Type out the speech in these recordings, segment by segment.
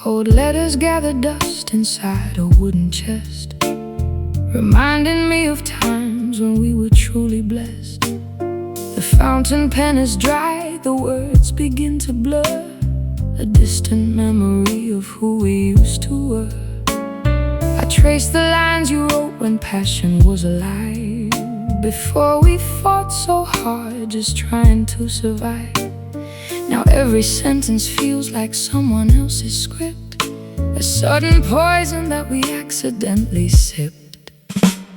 Old letters gather dust inside a wooden chest, reminding me of times when we were truly blessed. The fountain pen is dry, the words begin to blur, a distant memory of who we used to were. I trace the lines you wrote when passion was alive, before we fought so hard just trying to survive. Now every sentence feels like someone else's script, a sudden poison that we accidentally sipped.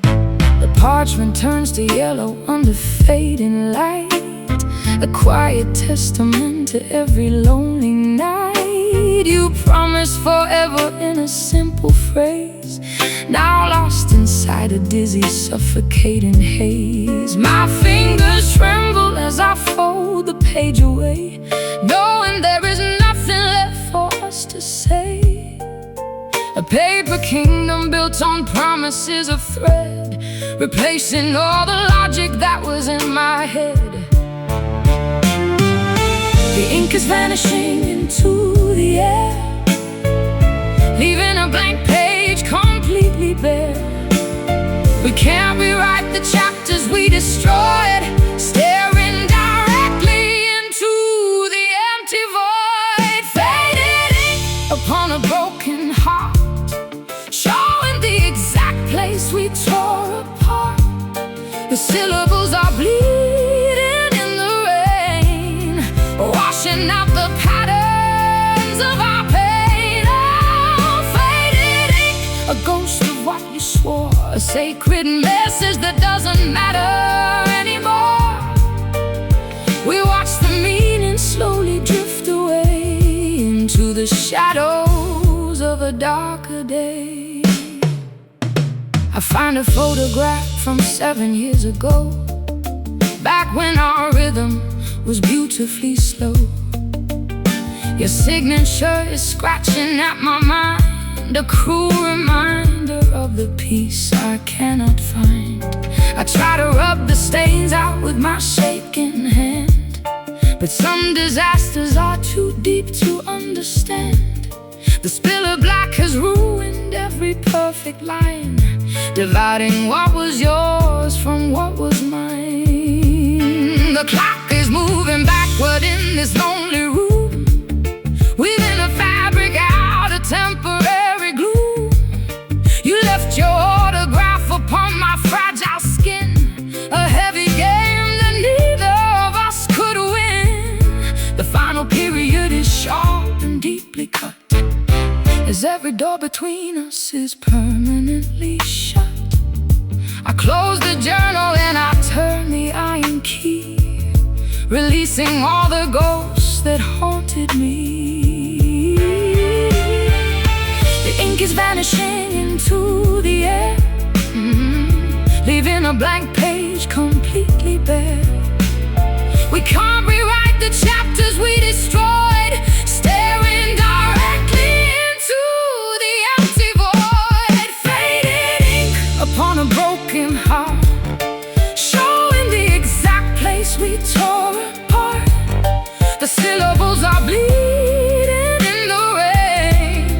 The parchment turns to yellow under fading light, a quiet testament to every lonely night. You promised forever in a simple phrase, now lost inside a dizzy, suffocating haze. My fingers tremble as I fold the page away, knowing there is nothing left for us to say. A paper kingdom built on promises of thread, replacing all the logic that was in my head. The ink is vanishing into the air, leaving a blank page completely bare. We can't rewrite the chapters we destroyed, staring directly into the empty void. Faded ink upon a broken heart, showing the exact place we tore apart. The syllables are bleeding in the rain, washing out the patterns of our pain. Oh, faded ink, a ghost of what you swore, a sacred message that doesn't matter anymore. We watch the meaning slowly drift away into the shadows of a darker day. I find a photograph from 7 years ago, back when our rhythm was beautifully slow. Your signature is scratching at my mind, a cruel reminder of the peace I cannot find. I try to rub the stains out with my shaking hand, but some disasters are too deep to understand. The spill of black has ruined every perfect line, dividing what was yours from what was mine. The clock is moving backward in this lonely room, weaving a fabric out of temporary gloom. You left your autograph upon my fragile skin, a heavy game that neither of us could win. The final period is sharp and deeply cut, as every door between us is permanently shut. I close the journal and I turn the iron key, releasing all the ghosts that haunted me. The ink is vanishing into the air, leaving a blank page completely bare. We can't rewrite the chapters we destroyed, staring directly into the empty void. Faded ink upon a broken heart, showing the exact place we tore apart. The syllables are bleeding in the rain,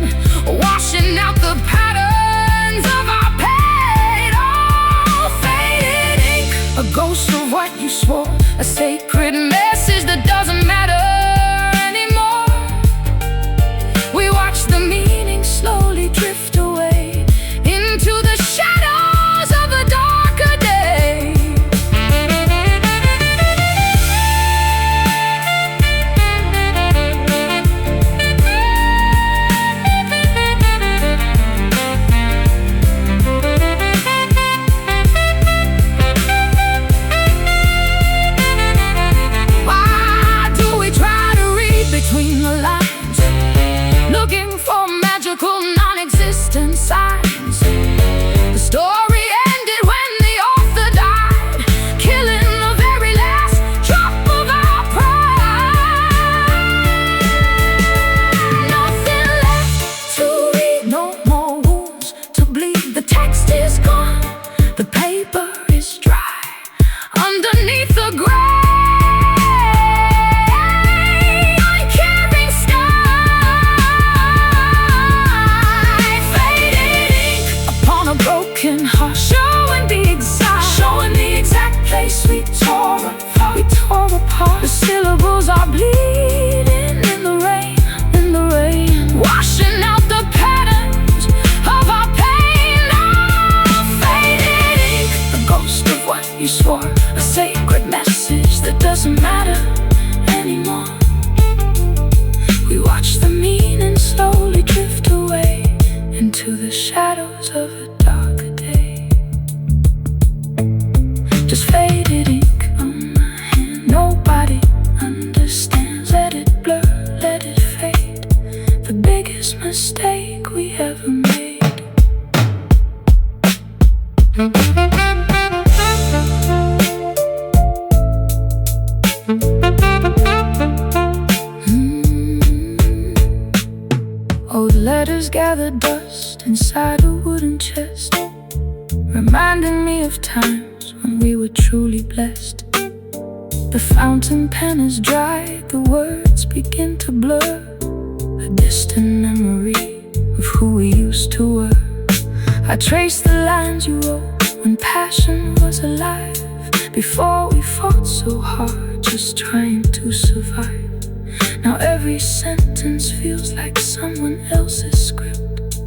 washing out the patterns of our pain. Oh, faded ink, a ghost of what you swore, a sacred message into the shadows of a darker day. Just faded ink on my hand. Nobody understands. Let it blur, let it fade. The biggest mistake we ever made. Old letters gather dust inside a wooden chest, reminding me of times when we were truly blessed. The fountain pen is dry, the words begin to blur, a distant memory of who we used to were. I trace the lines you wrote when passion was alive, before we fought so hard, just trying to survive. Now every sentence feels like someone else's script,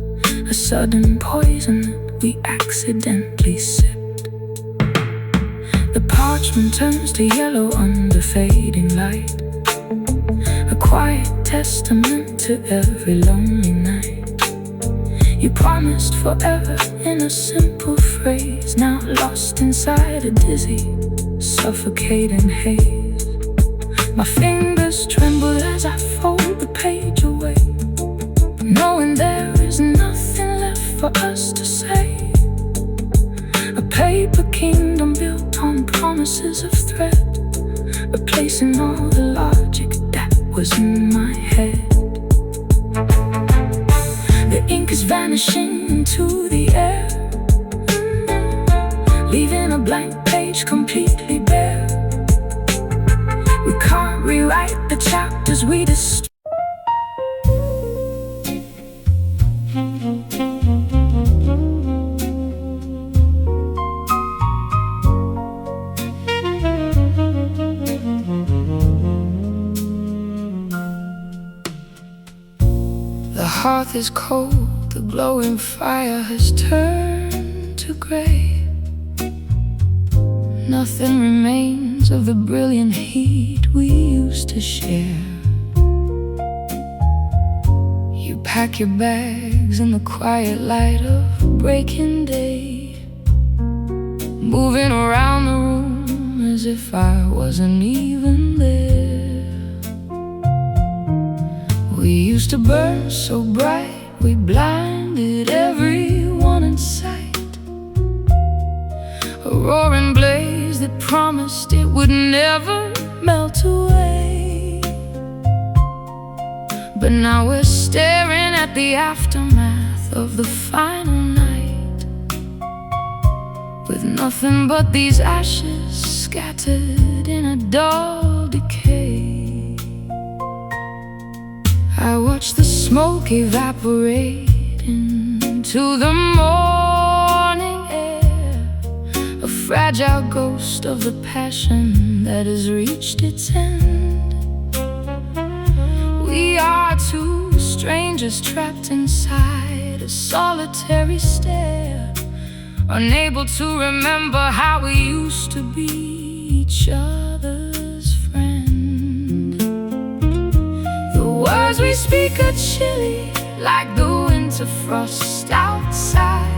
a sudden poison that we accidentally sipped. The parchment turns to yellow under fading light, a quiet testament to every lonely night. You promised forever in a simple phrase, now lost inside a dizzy, suffocating haze. My fingers tremble as I fold the page away, knowing there is nothing left for us to say. A paper kingdom built on promises of thread, replacing all the logic that was in my head. The ink is vanishing into the air, leaving a blank page completely bare. We can't rewrite the chapters we destroyed. The hearth is cold, the glowing fire has turned to gray. Nothing remains of the brilliant heat we used to share. You pack your bags in the quiet light of breaking day, moving around the room as if I wasn't even there. We used to burn so bright, we blinded everyone in sight. A roaring blaze that promised it would never melt away. But now we're staring at the aftermath of the final night, with nothing but these ashes scattered in a dull decay. I watch the smoke evaporate into the morning air, a fragile ghost of the passion that has reached its end. We are two strangers trapped inside a solitary stare, unable to remember how we used to be each other's friend. The words we speak are chilly, like the winter frost outside,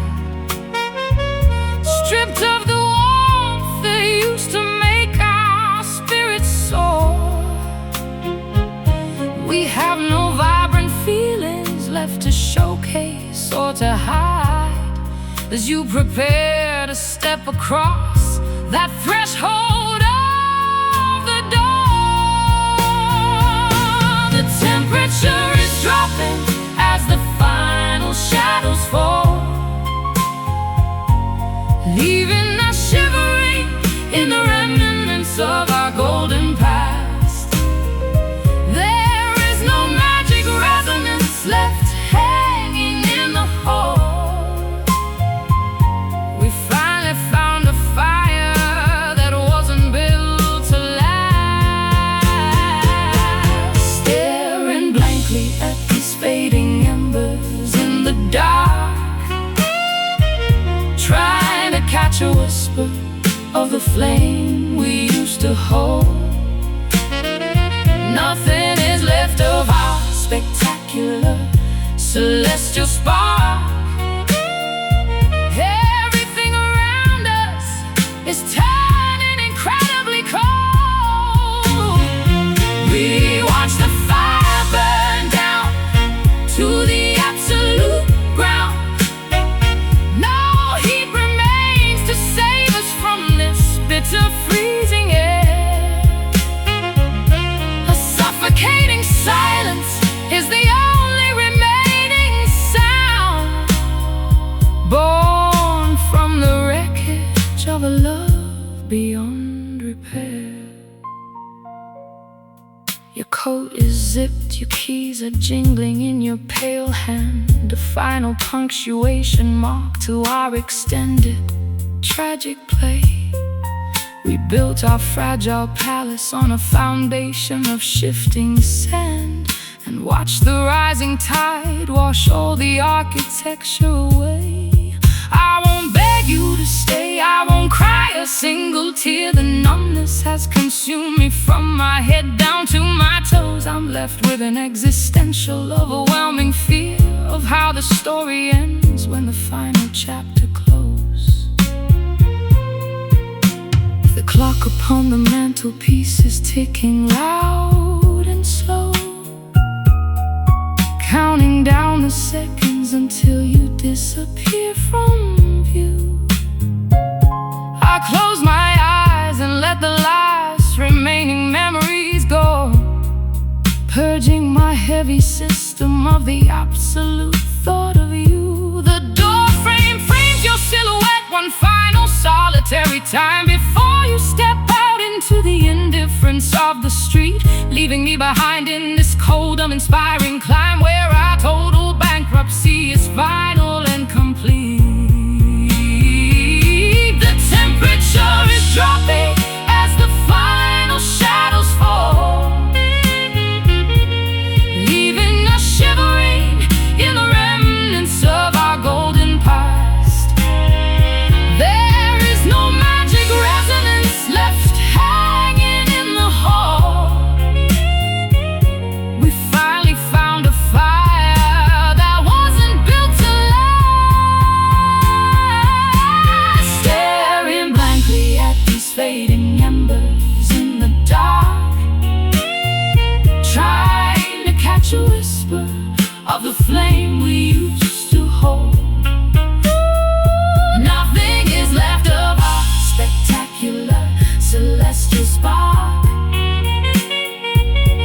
stripped of the warmth that used to make our spirits soar. We have no vibrant feelings left to showcase or to hide, as you prepare to step across that threshold of the door. The temperature is dropping as the final shadows fall, leaving us shivering in the remnants of our golden past. There is no magic resonance left hanging in the hall. We finally found a fire that wasn't built to last, staring blankly at these fading embers in the dark, trying to catch a whisper of the flame we used to hold. Nothing is left of our spectacular celestial spark, keys are jingling in your pale hand, a final punctuation mark to our extended tragic play. We built our fragile palace on a foundation of shifting sand, and watched the rising tide wash all the architecture away. I won't beg you to stay, I won't cry a single tear. The numbness has consumed me from my head down to my toes. I'm left with an existential, overwhelming fear of how the story ends when the final chapter closes. The clock upon the mantelpiece is ticking loud and slow, counting down the seconds until you disappear from view. I close my eyes and let the last remaining memories go, purging my heavy system of the absolute thought of you. The door frame frames your silhouette one final solitary time before you step out into the indifference of the street, leaving me behind in this cold, uninspiring climb where our total bankruptcy is final and complete. The temperature is dropping as the final shadows fall, leaving us shivering in the remnants of our golden past. There is no magic resonance left hanging in the hall. We finally found a fire that wasn't built to last. Staring blankly at these fading embers in the dark, trying to catch a whisper of the flame we used to hold. Nothing is left of our spectacular celestial spark.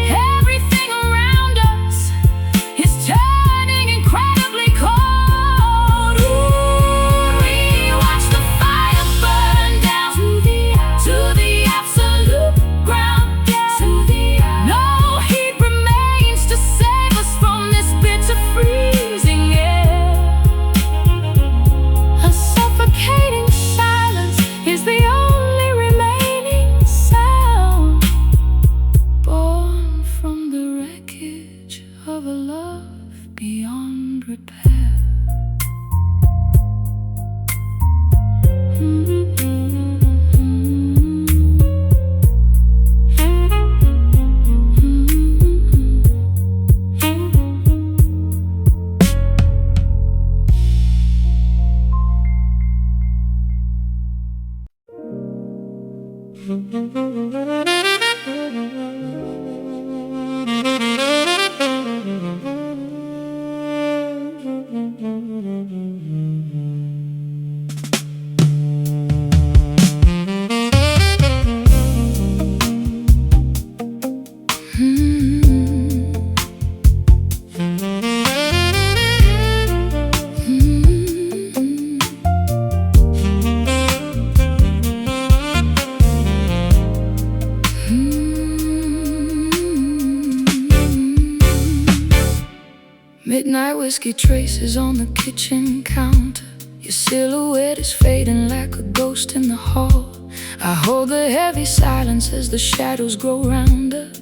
Everything around us is turning incredibly cold. Ooh, we watch the fire burn down to the absolute ground. No heat remains to save us from this bitter freezing air. A suffocating silence is the only remaining sound, born from the wreckage of a love beyond repair. Midnight whiskey traces on the kitchen counter. Your silhouette is fading like a ghost in the hall. I hold the heavy silence as the shadows grow round us,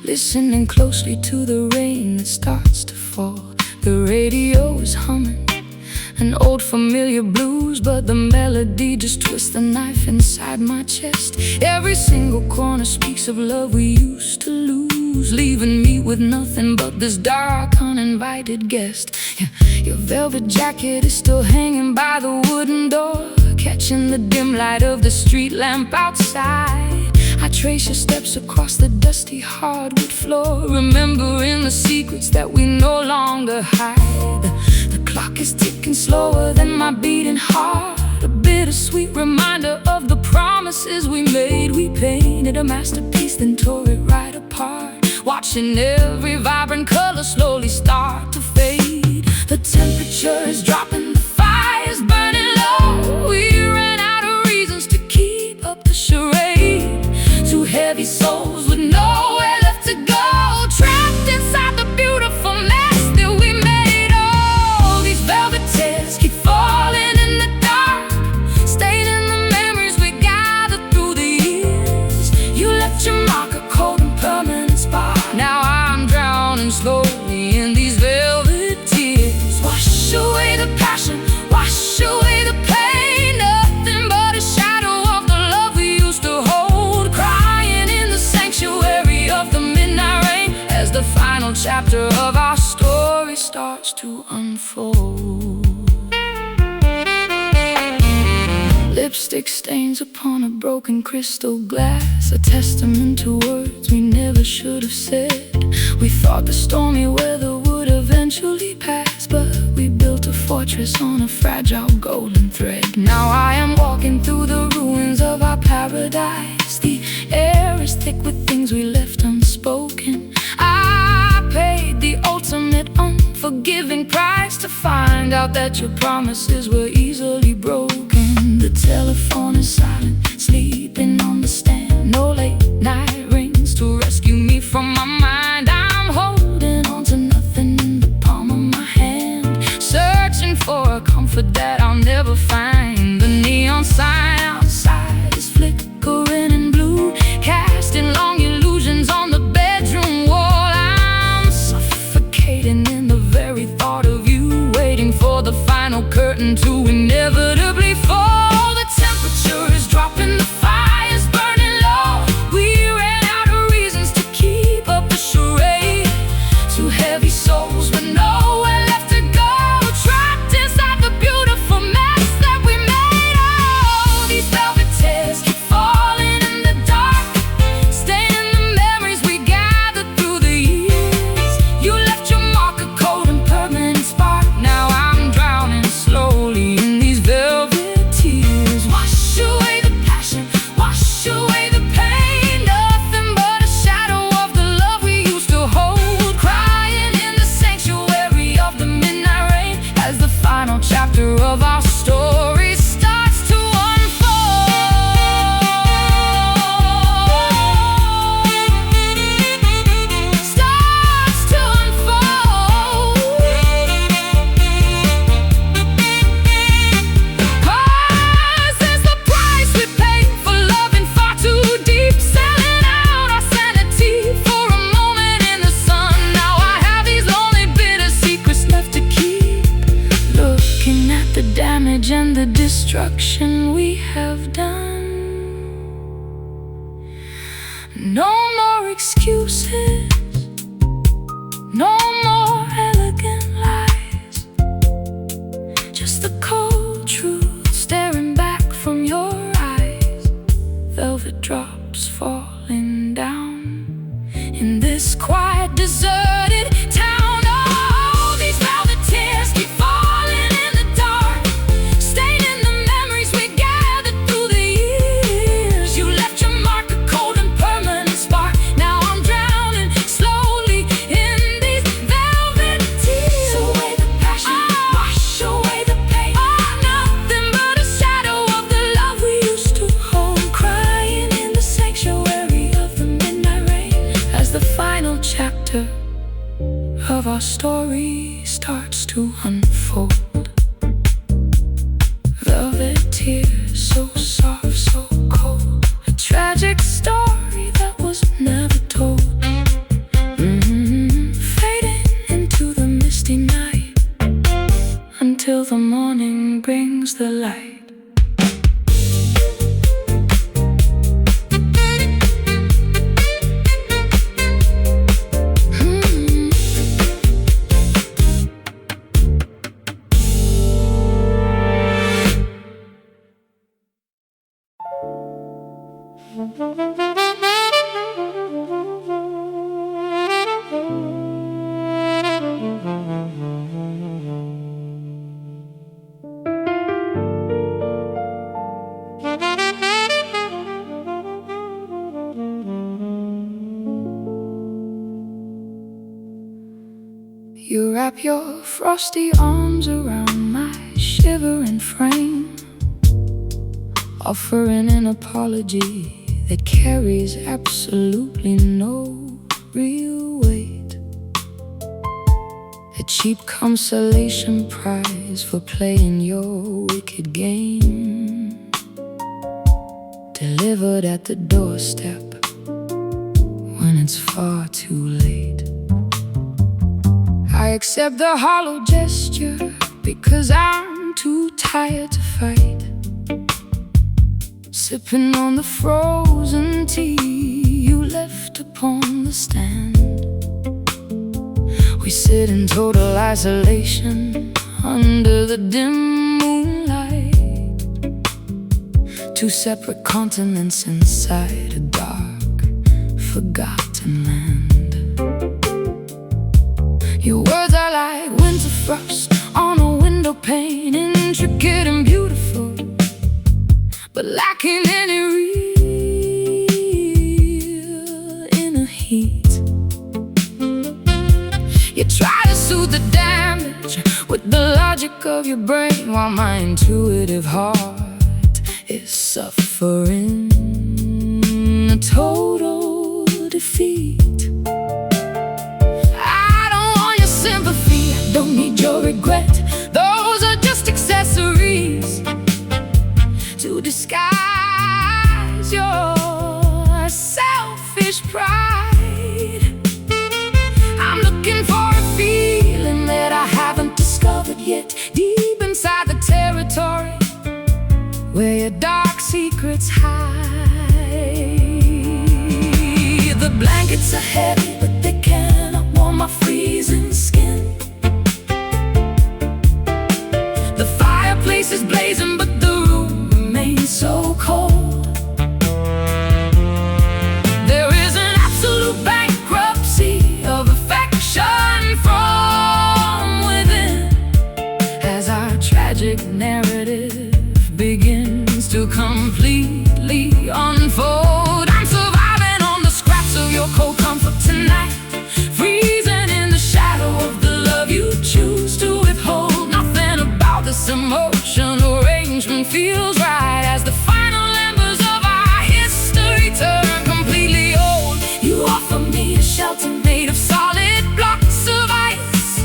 listening closely to the rain that starts to fall. The radio is humming an old familiar blues, but the melody just twists the knife inside my chest. Every single corner speaks of love we used to lose, leaving me with nothing but this dark, uninvited guest. Your velvet jacket is still hanging by the wooden door, catching the dim light of the street lamp outside. I trace your steps across the dusty hardwood floor, remembering the secrets that we no longer hide. The clock is ticking slower than my beating heart, a bittersweet reminder of the promises we made. We painted a masterpiece, then tore it right apart, watching every vibrant color slowly start to fade. The temperature is dropping, the fire's burning low. We ran out of reasons to keep up the charade. Two heavy souls with nowhere left to go, trapped inside the beautiful chapter of our story starts to unfold. Lipstick stains upon a broken crystal glass, a testament to words we never should have said. We thought the stormy weather would eventually pass, but we built a fortress on a fragile golden thread. Now I am walking through the ruins of our paradise. The air is thick with things we left unspoken. I paid the ultimate unforgiving price to find out that your promises were easily broken. The telephone is silent, sleeping on the stand. No late night rings to rescue me from my mind. I'm holding on to nothing in the palm of my hand, searching for a comfort that I'll never find. The neon sign outside is flickering in blue, casting long illusions on the bedroom wall. I'm suffocating in the very thought of you, waiting for the final curtain to inevitably fall. The temperature is dropping, the fire's burning low. We ran out of reasons to keep up the charade. Two heavy souls with nowhere left to go, trapped inside the beautiful mess that we made. Oh, these velvet tears keep falling in the dark, staining the memories we gathered through the years. You left your mark, a cold and permanent spark. Now I'm drowning slowly in these velvet tears. Wash away the passion, wash away the pain. Nothing but a shadow of the love we used to hold, crying in the sanctuary of the midnight rain, as the final chapter of our story starts to unfold. Starts to unfold. 'Cause there's the price we paid for loving far too deep, selling out our sanity for a moment in the sun. Now I have these lonely, bitter secrets left to keep, looking at the damage and the destruction we have done. No more excuses, no more elegant lies, just the cold truth staring back from your eyes. Velvet drops falling down in this quiet, deserted town. Oh, these velvet tears keep falling in the dark, staining the memories we gathered through the years. You left your mark, a cold and permanent spark. Now I'm drowning slowly in these velvet tears. Wash away the passion, wash away the pain. Oh, nothing but a shadow of the love we used to hold, crying in the sanctuary of the midnight rain, as the final chapter of our story starts to unfold. Velvet tears, so soft, so cold, a tragic story that was never told. Fading into the misty night, until the morning brings the light. You wrap your frosty arms around my shivering frame, offering an apology that carries absolutely no real weight. A cheap consolation prize for playing your wicked game, delivered at the doorstep when it's far too late. I accept the hollow gesture because I'm too tired to fight, sipping on the frozen tea you left upon the stand. We sit in total isolation under the dim moonlight, two separate continents inside a dark, forgotten land. Your words are like winter frost on a window pane, intricate and beautiful, but lacking any real inner heat. You try to soothe the damage with the logic of your brain, while my intuitive heart is suffering a total defeat. I don't want your sympathy, I don't need your regret. Those are just accessories to disguise your selfish pride. I'm looking for a feeling that I haven't discovered yet, deep inside the territory where your dark secrets hide. The blankets are heavy, but they cannot warm my freezing skin. The fireplace is blazing, but the room remains so cold. There is an absolute bankruptcy of affection from within, as our tragic narrative begins to completely unfold. I'm surviving on the scraps of your cold comfort tonight, freezing in the shadow of the love you choose to withhold. Nothing about this emotion arrangement feels right, as the final embers of our history turn completely old. You offer me a shelter made of solid blocks of ice,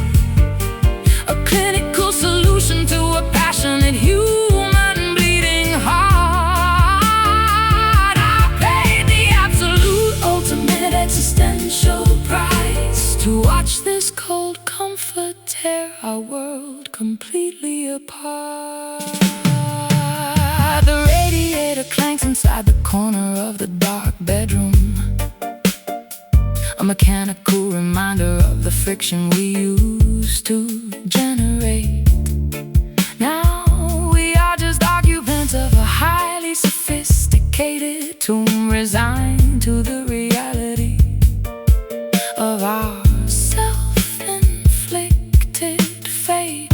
a clinical solution to a passionate human bleeding heart. I paid the absolute ultimate existential price to watch this cold comfort tear our world completely apart. The radiator clanks inside the corner of the dark bedroom, a mechanical reminder of the friction we used to generate. Now we are just occupants of a highly sophisticated tomb, resigned to the reality of our self-inflicted fate.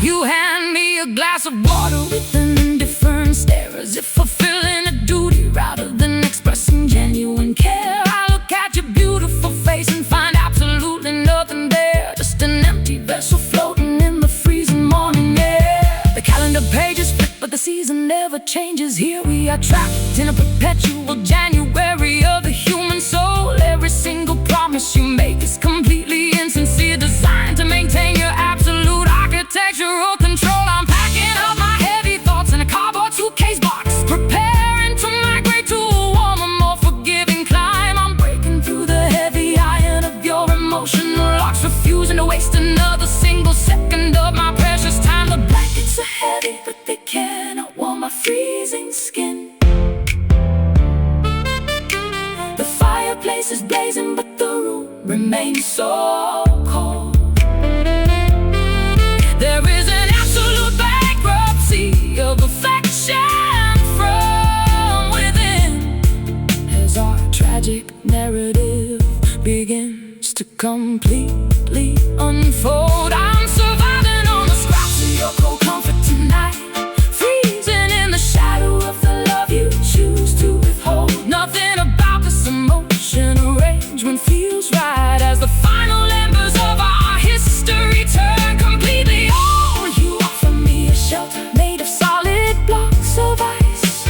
You hand me a glass of water with an indifferent stare, as if fulfilling a duty rather than expressing genuine care. I look at your beautiful face and find absolutely nothing there, just an empty vessel floating in the freezing morning air. The calendar pages flip, but the season never changes. Here we are trapped in a perpetual January of the human soul. Every single promise you make is completely insincere, designed to maintain your absolute architectural control. I'm packing up my heavy thoughts in a cardboard suitcase box, preparing to migrate to a warmer, more forgiving climb. I'm breaking through the heavy iron of your emotional locks, refusing to waste another single second of my precious time. The blankets are heavy, but they cannot warm my freezing skin. The fireplace is blazing, but the room remains so cold. There is an absolute bankruptcy of affection from within, as our tragic narrative begins to completely unfold. I'm surviving on the scraps of your cold comfort tonight, freezing in the shadow of the love you choose to withhold. Nothing about this emotion arrangement feels right, as the final embers of our history turn completely old. You offer me a shelter made of solid blocks of ice,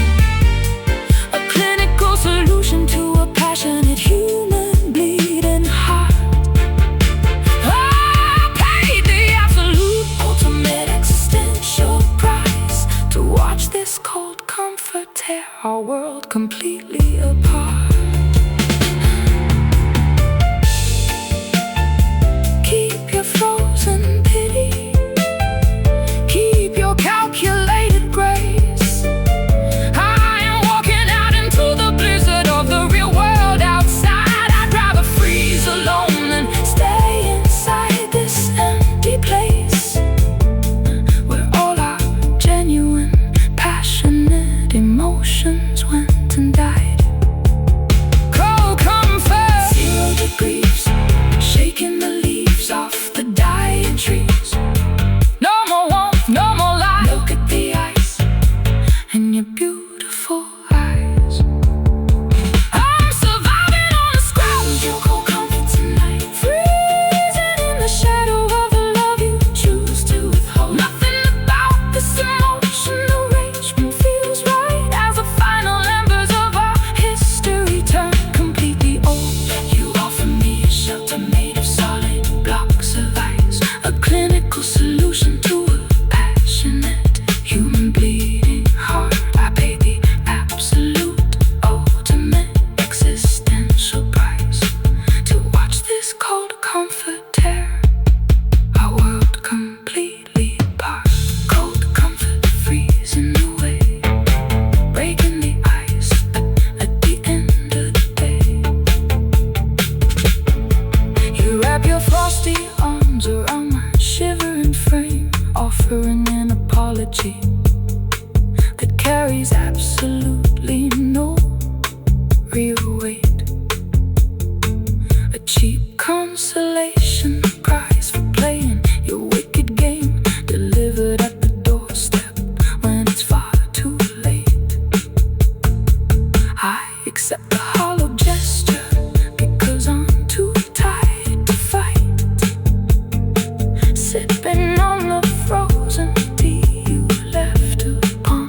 a clinical solution to a passionate human bleeding heart. I paid the absolute ultimate existential price to watch this cold comfort tear our world completely apart. Keep your frozen pity, keep your calculated grace. I am walking out into the blizzard of the real world outside. I'd rather freeze alone than isolation, cries for playing your wicked game, delivered at the doorstep when it's far too late. I accept the hollow gesture because I'm too tired to fight, sipping on the frozen tea you left upon.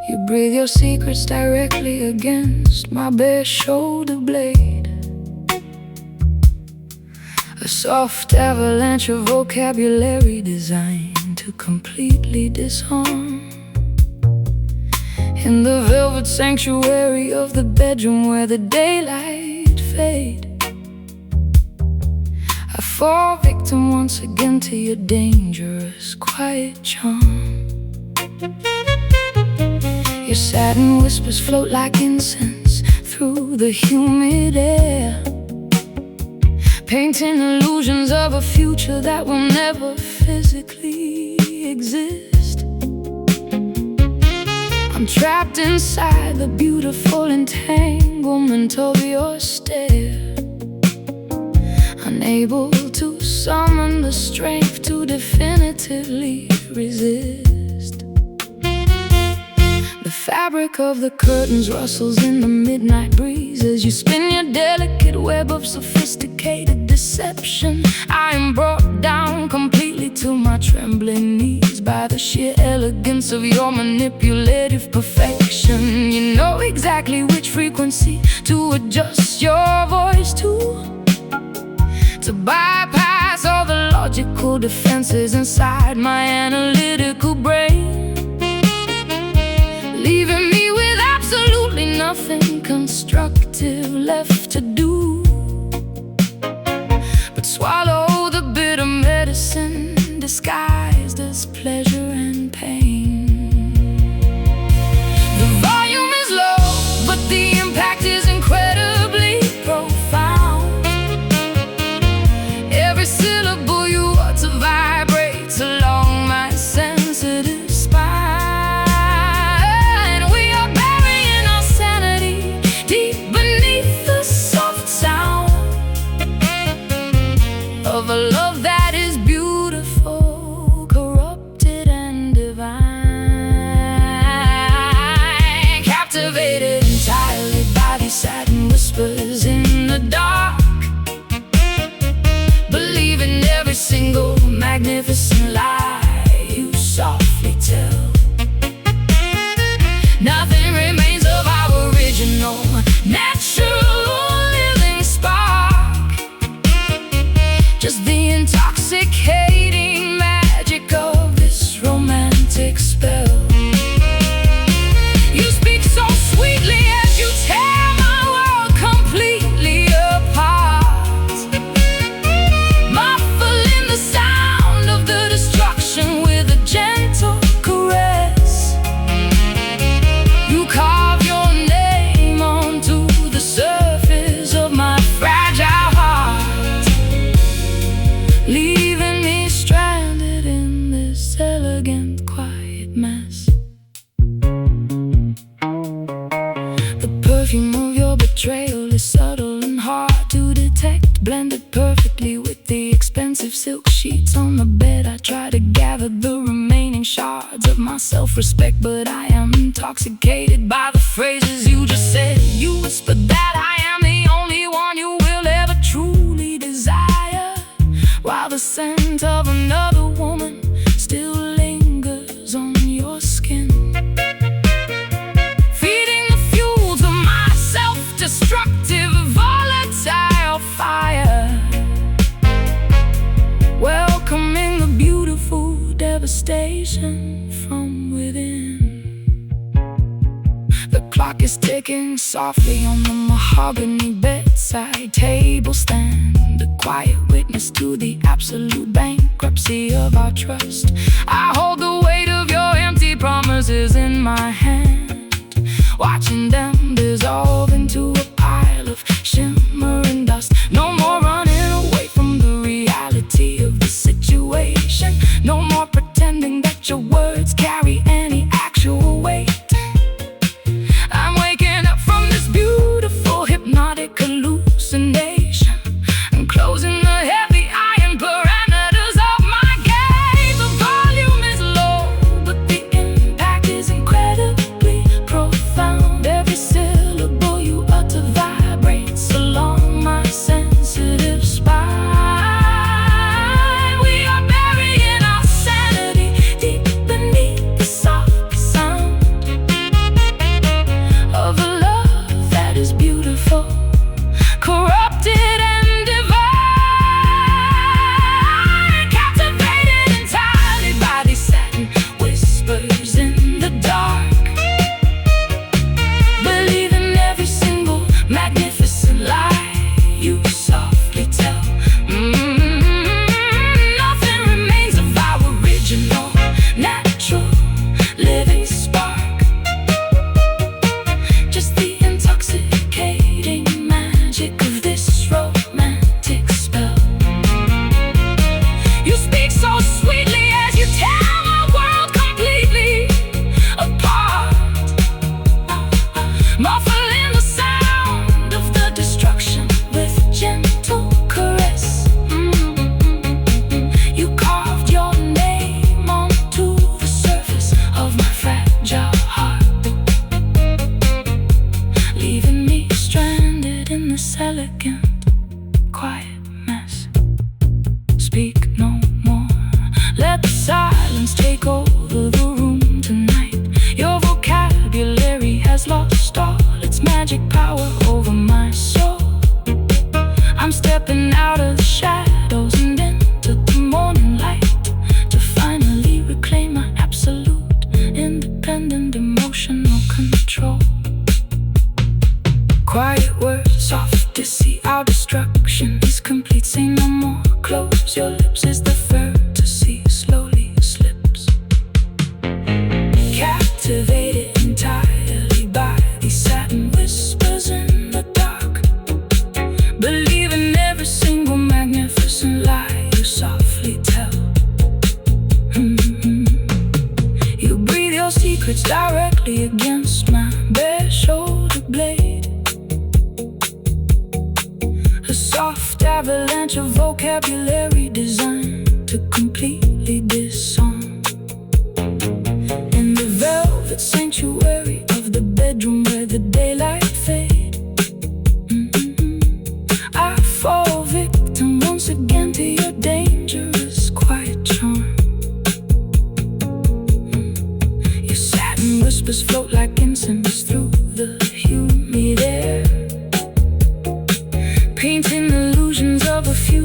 You breathe your secrets directly against my bare shoulder blade, a soft avalanche of vocabulary designed to completely disarm. In the velvet sanctuary of the bedroom where the daylight fade, I fall victim once again to your dangerous quiet charm. Your satin whispers float like incense through the humid air, painting illusions of a future that will never physically exist. I'm trapped inside the beautiful entanglement of your stare, unable to summon the strength to definitively resist. The fabric of the curtains rustles in the midnight breeze as you spin your delicate web of sophisticated deception. I am brought down completely to my trembling knees by the sheer elegance of your manipulative perfection. You know exactly which frequency to adjust your voice to bypass all the logical defenses inside my analytical brain, leaving me with absolutely nothing constructive left to do but swallow the bitter medicine disguised as pleasure and pain. The volume is low, but the impact is incredibly profound. Every syllable you utter vibrates along my sensitive spine. Of a love that is beautiful, corrupted and divine, captivated entirely by these satin whispers in the dark, believing every single magnificent lie you softly tell. Nothing remains of our original, natural living spark, just the intoxicating magic of this romantic spell. You speak so sweetly as you tear my world completely apart, muffling the sound of the destruction with a gentle caress. You carve your name onto the surface of my fragile heart, leaving me stranded in this elegant, quiet mess. The perfume of your betrayal is subtle and hard to detect, blended perfectly with the expensive silk sheets on the bed. I try to gather the remaining shards of my self-respect, but I am intoxicated by the phrases you just said. You whispered that I am the only one you will ever truly desire, while the scent of another woman still lingers on your skin, feeding the fuel to my self-destructive, volatile fire, welcoming the beautiful devastation from within. The clock is ticking softly on the mahogany bedside table stand, a quiet witness to the absolute bankruptcy of our trust. I hold the weight of your empty promises in my hand, watching them dissolve into a pile of shimmering dust. No more running away from the reality of the situation. No more pretending that your words carry any actual weight. I'm waking up from this beautiful hypnotic hallucination and closing the heavy iron parameters of my gaze. The volume is low, but the impact is incredibly profound. Every syllable you utter vibrates along my sensitive spine. We are burying our sanity deep beneath the soft sound of a love that is beautiful, corrupted and divine, captivated entirely by these satin whispers in the dark. Believe in every single magnificent lie you softly tell. Nothing remains of our original, natural, living spark. Just the intoxicating magic of this romantic spell. You speak so sweetly as you tear my world completely apart, muffling the sound of the destruction with gentle caress. You carved your name onto the surface of my fragile heart, leaving me stranded in this elegant, quiet mess. Speak no more, let the silence take over the room tonight. Your vocabulary has lost all its magic power over my soul. I'm stepping out of the shadows and into the morning light to finally reclaim my absolute, independent emotional control. Quiet words, soft to see our destruction is complete. Say no more, close your lips as the fantasy slowly slips. Captivated entirely by these satin whispers in the dark. Believe in every single magnificent lie you softly tell. You breathe your secrets directly against my bare shoulder blade. A soft avalanche of vocabulary designed to completely disarm. In the velvet sanctuary of the bedroom where the daylight fades, I fall victim once again to your dangerous quiet charm. Your satin whispers float like incense through the humid air, painting illusions of a future.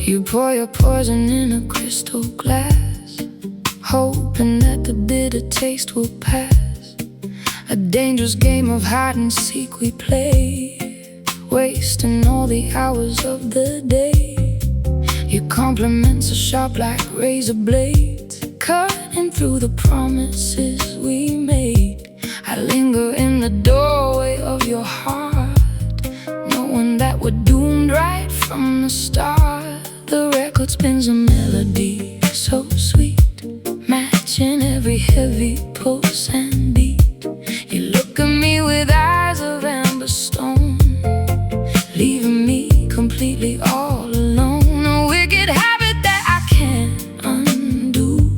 You pour your poison in a crystal glass, hoping that the bitter taste will pass. A dangerous game of hide and seek we play, wasting all the hours of the day. Your compliments are sharp like razor blades, cutting through the promises we made. I linger in the doorway of your heart, knowing that we're doomed right from the start. The record spins a melody so sweet, matching every heavy pulse and beat. You look at me with eyes of amber stone, leaving me completely all alone. A wicked habit that I can't undo,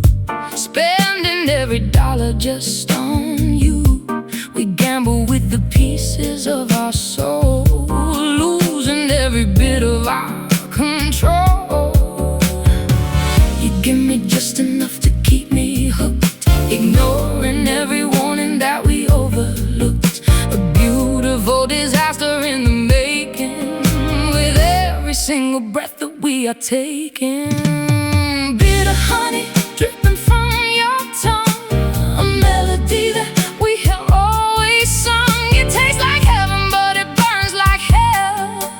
spending every dollar just on you. We gamble with the pieces of our soul, losing every bit of our control. You give me just enough to keep me hooked, ignoring every warning that we overlooked. A beautiful disaster in the making, with every single breath that we are taking. Bitter honey dripping from your tongue, a melody that we have always sung. It tastes like heaven, but it burns like hell,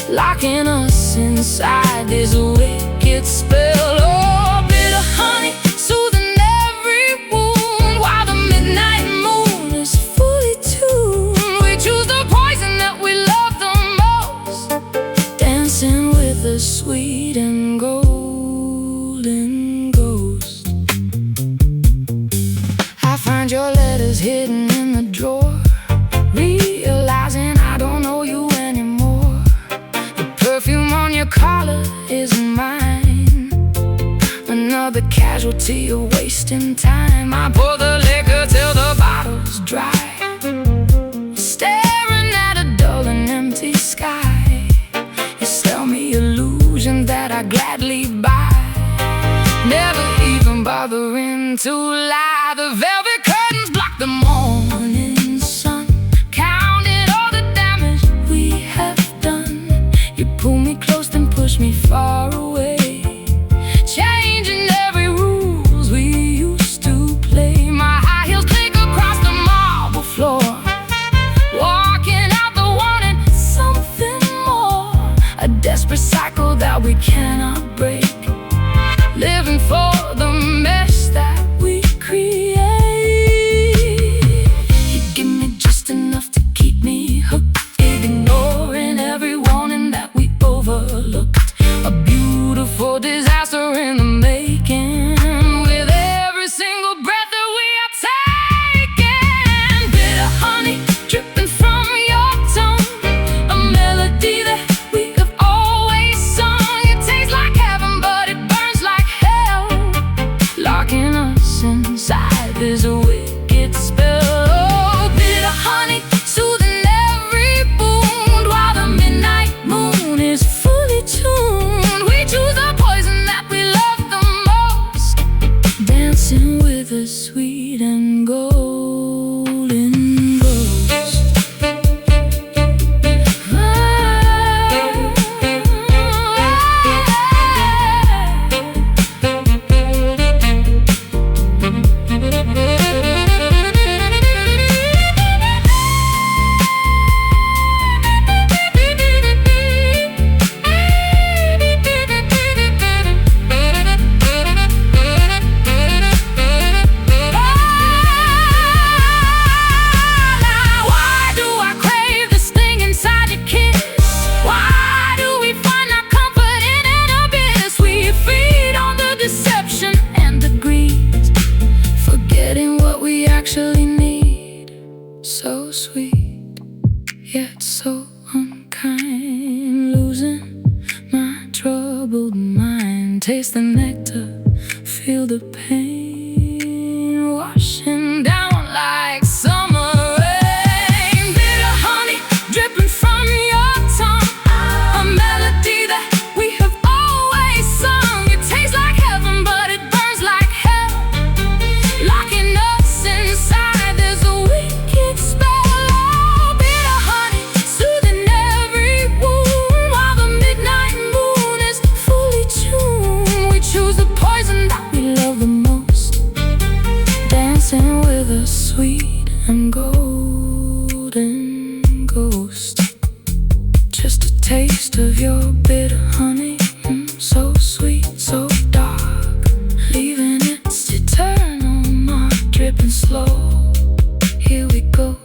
locking us inside this wicked spell. Oh, bitter honey, soothing every wound, while the midnight moon is fully tuned. We choose the poison that we love the most, dancing with a sweet and golden ghost. I find your letters hidden in the drawer, realizing I don't know you anymore. The perfume on your collar isn't mine, another casualty of wasting time. I pour the liquor till the bottle's dry, staring at a dull and empty sky. You sell me illusion that I gladly buy, never even bothering to lie. The velvet curtains block the morning sun, counting all the damage we have done. You pull me close then push me far away, changing every rules we used to play. My high heels click across the marble floor, walking out the wanting something more. A desperate cycle that we cannot break, living for the mess that we create. You give me just enough to keep me hooked, ignoring every warning that we overlooked. A beautiful disaster in the making, with every single breath that we are taking. Bitter honey dripping from your tongue, a melody that we have always sung. It tastes like heaven, but it burns like hell, locking us inside this wicked spell. Oh, bitter honey, soothing every wound, while the midnight moon is fully tuned. We choose the poison that we love the most, dancing with a sweet and golden ghost. Actually need, so sweet, yet so unkind. Losing my troubled mind, taste the nectar, feel the pain, washing down like summer rain. Bitter honey dripping from your tongue, a melody that we have always sung. It tastes like heaven, but it burns like hell, locking us inside this wicked spell. Oh, bitter honey, soothing every wound, while the midnight moon is fully tuned. We choose the poison that we love the most, dancing with a sweet and golden ghost. Just a taste of your bitter honey, so sweet, so dark, leaving its eternal mark, dripping slow. Here we go.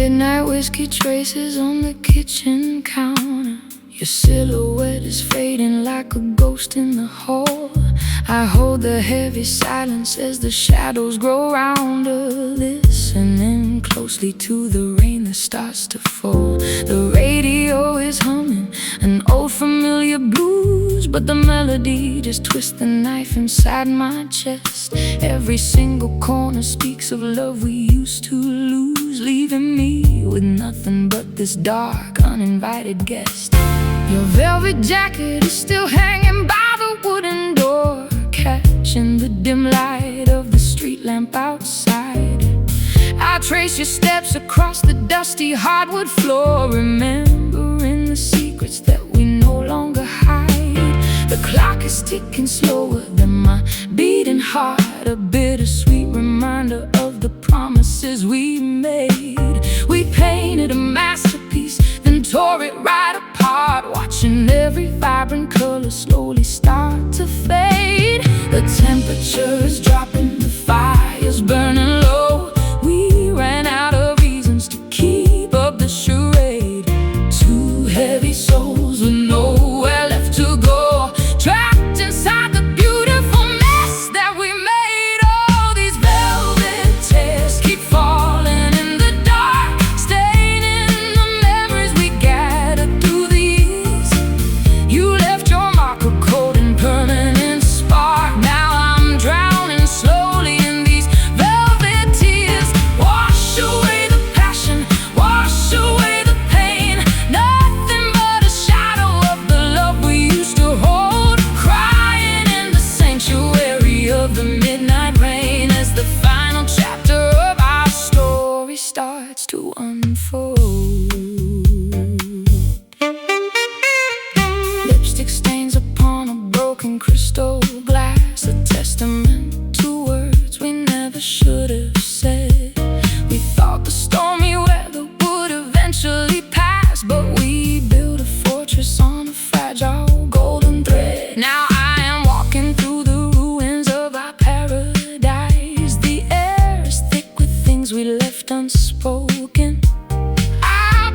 Midnight whiskey traces on the kitchen counter. Your silhouette is fading like a ghost in the hall. I hold the heavy silence as the shadows grow rounder, listening closely to the rain that starts to fall. The radio is humming an old familiar blues, but the melody just twists the knife inside my chest. Every single corner speaks of love we used to lose, leaving me with nothing but this dark, uninvited guest. Your velvet jacket is still hanging by the wooden door, catching the dim light of the street lamp outside. I trace your steps across the dusty hardwood floor, remembering the secrets that we no longer hide. The clock is ticking slower than my beating heart, a bittersweet reminder of the promises we made. We painted a masterpiece, then tore it right apart, watching every vibrant color slowly start to fade. The temperature is dropping, the fire's burning low. We ran out of reasons to keep up the charade. Two heavy souls with nowhere left to go, trapped inside the beautiful mess that we made. All these velvet tears keep falling in the dark, staining the memories we gathered through the years. You left your mark, a cold and permanent spark. Now I'm drowning slowly in these velvet tears. Wash away the passion, wash away the pain, nothing but a shadow of the love we used to hold, crying in the sanctuary of the midnight rain as the final chapter of our story starts to unfold. Lipstick stains upon a broken crystal glass, a testament to words we never should have said. We thought the stormy weather would eventually pass, but we built a fortress on a fragile golden thread. Now I am walking through the ruins of our paradise. The air is thick with things we left unspoken. Our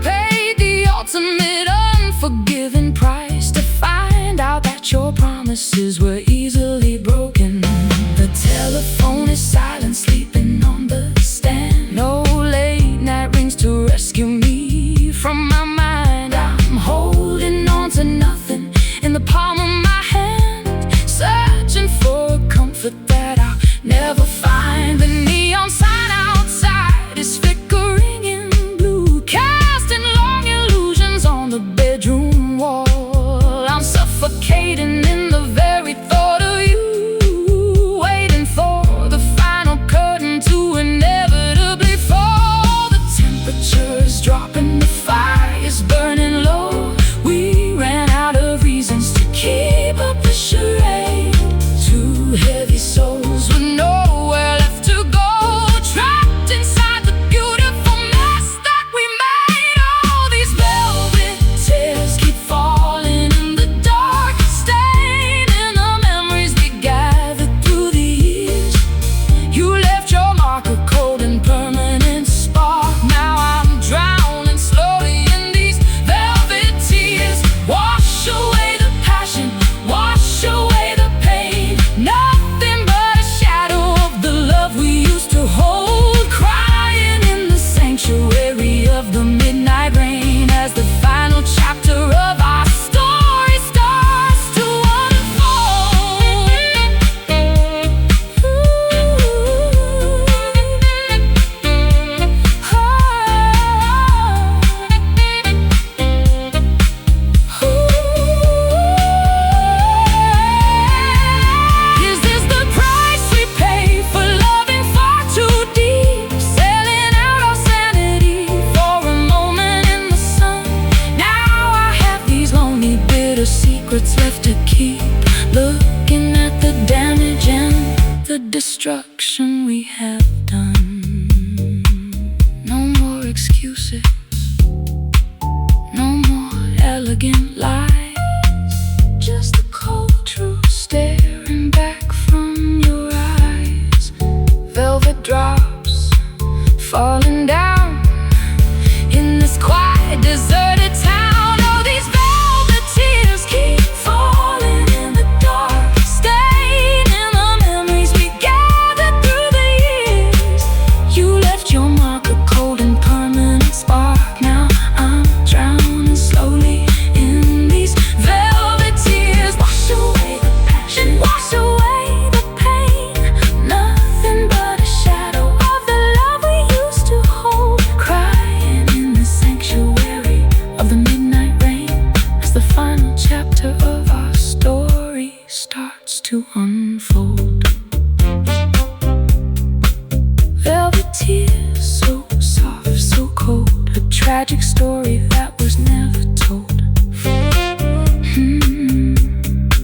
tragic story that was never told.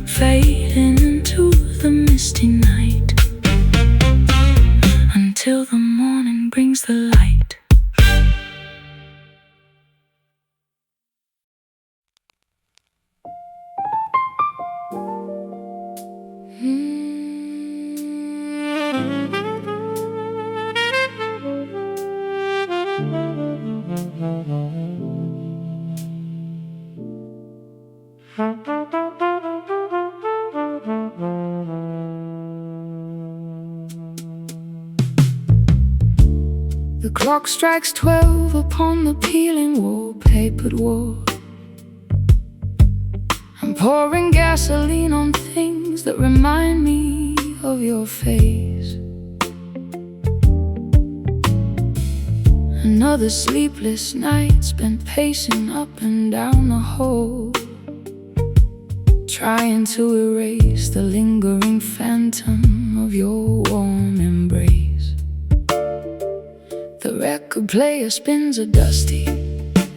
Fading into the misty night until the morning brings the light. The clock strikes 12 upon the peeling wallpapered wall. I'm pouring gasoline on things that remind me of your face. Another sleepless night spent pacing up and down the hall, trying to erase the lingering phantom of your warm embrace. The record player spins a dusty,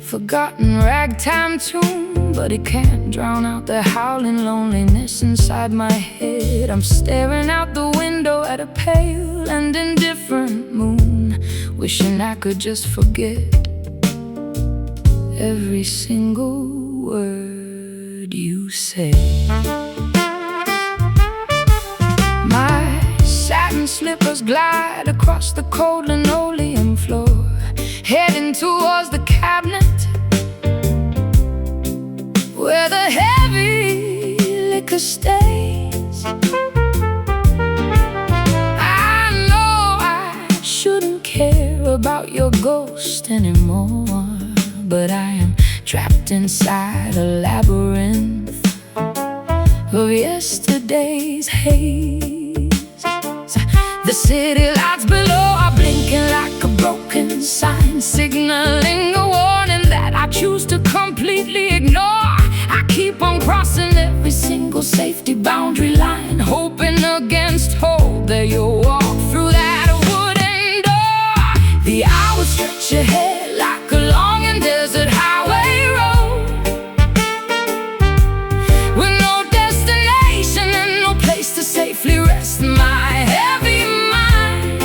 forgotten ragtime tune, but it can't drown out the howling loneliness inside my head. I'm staring out the window at a pale and indifferent moon, wishing I could just forget every single word you said. My satin slippers glide across the cold linoleum floor, heading towards the cabinet where the heavy liquor stays. I know I shouldn't care about your ghost anymore, but I am trapped inside a labyrinth of yesterday's haze. The city lights below are blinking like a broken sign, signaling a warning that I choose to completely ignore. I keep on crossing every single safety boundary line, hoping against hope that you'll walk through that wooden door. The hours stretch ahead like a long and desert highway road, with no destination and no place to safely rest my heavy mind.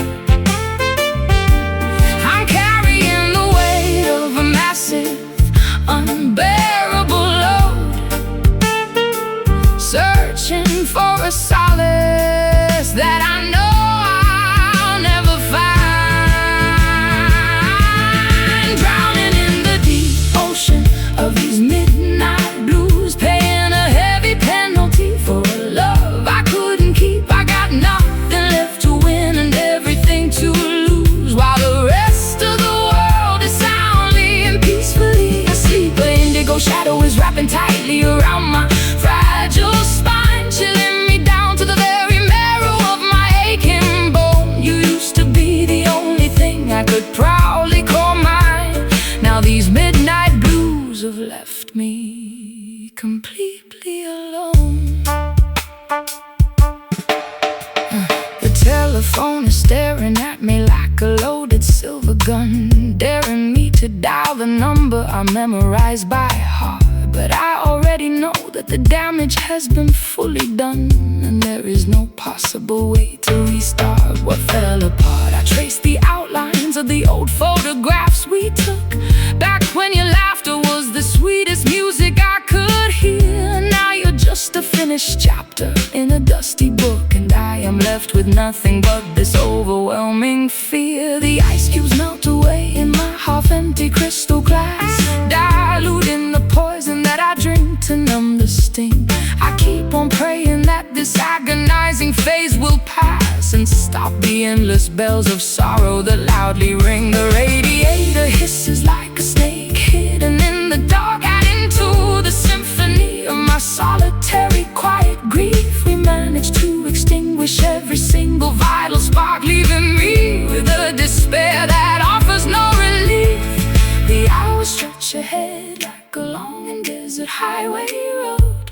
I'm carrying the weight of a massive, unbearable load, searching for a solace that I know I'll never find. Drowning in the deep ocean of these midnight blues, paying a heavy penalty for a love I couldn't keep. I got nothing left to win and everything to lose, while the rest of the world is soundly and peacefully asleep. An indigo shadow is wrapping tightly around my fragile spine, chilling me down to the very marrow of my aching bone. You used to be the only thing I could proudly call mine. Now these midnight blues have left me completely alone. The telephone is staring at me like a loaded silver gun, daring me to dial the number I memorized by heart. But I already know that the damage has been fully done, and there is no possible way to restart what fell apart. I traced the outlines of the old photographs we took back when your laughter was the sweetest music I could hear. Now you're just a finished chapter in a dusty book, and I am left with nothing but this overwhelming fear. The ice cubes melt away in my half-empty crystal glass, diluting the poison that I drink to numb the sting. I keep on praying that this agonizing phase will pass and stop the endless bells of sorrow that loudly ring. The radiator hisses like a snake hidden in the dark, adding to the symphony of my solitary quiet grief. We managed to extinguish every single vital spark, leaving me with a despair that offers no relief. The hours stretch ahead like a long and desert highway road,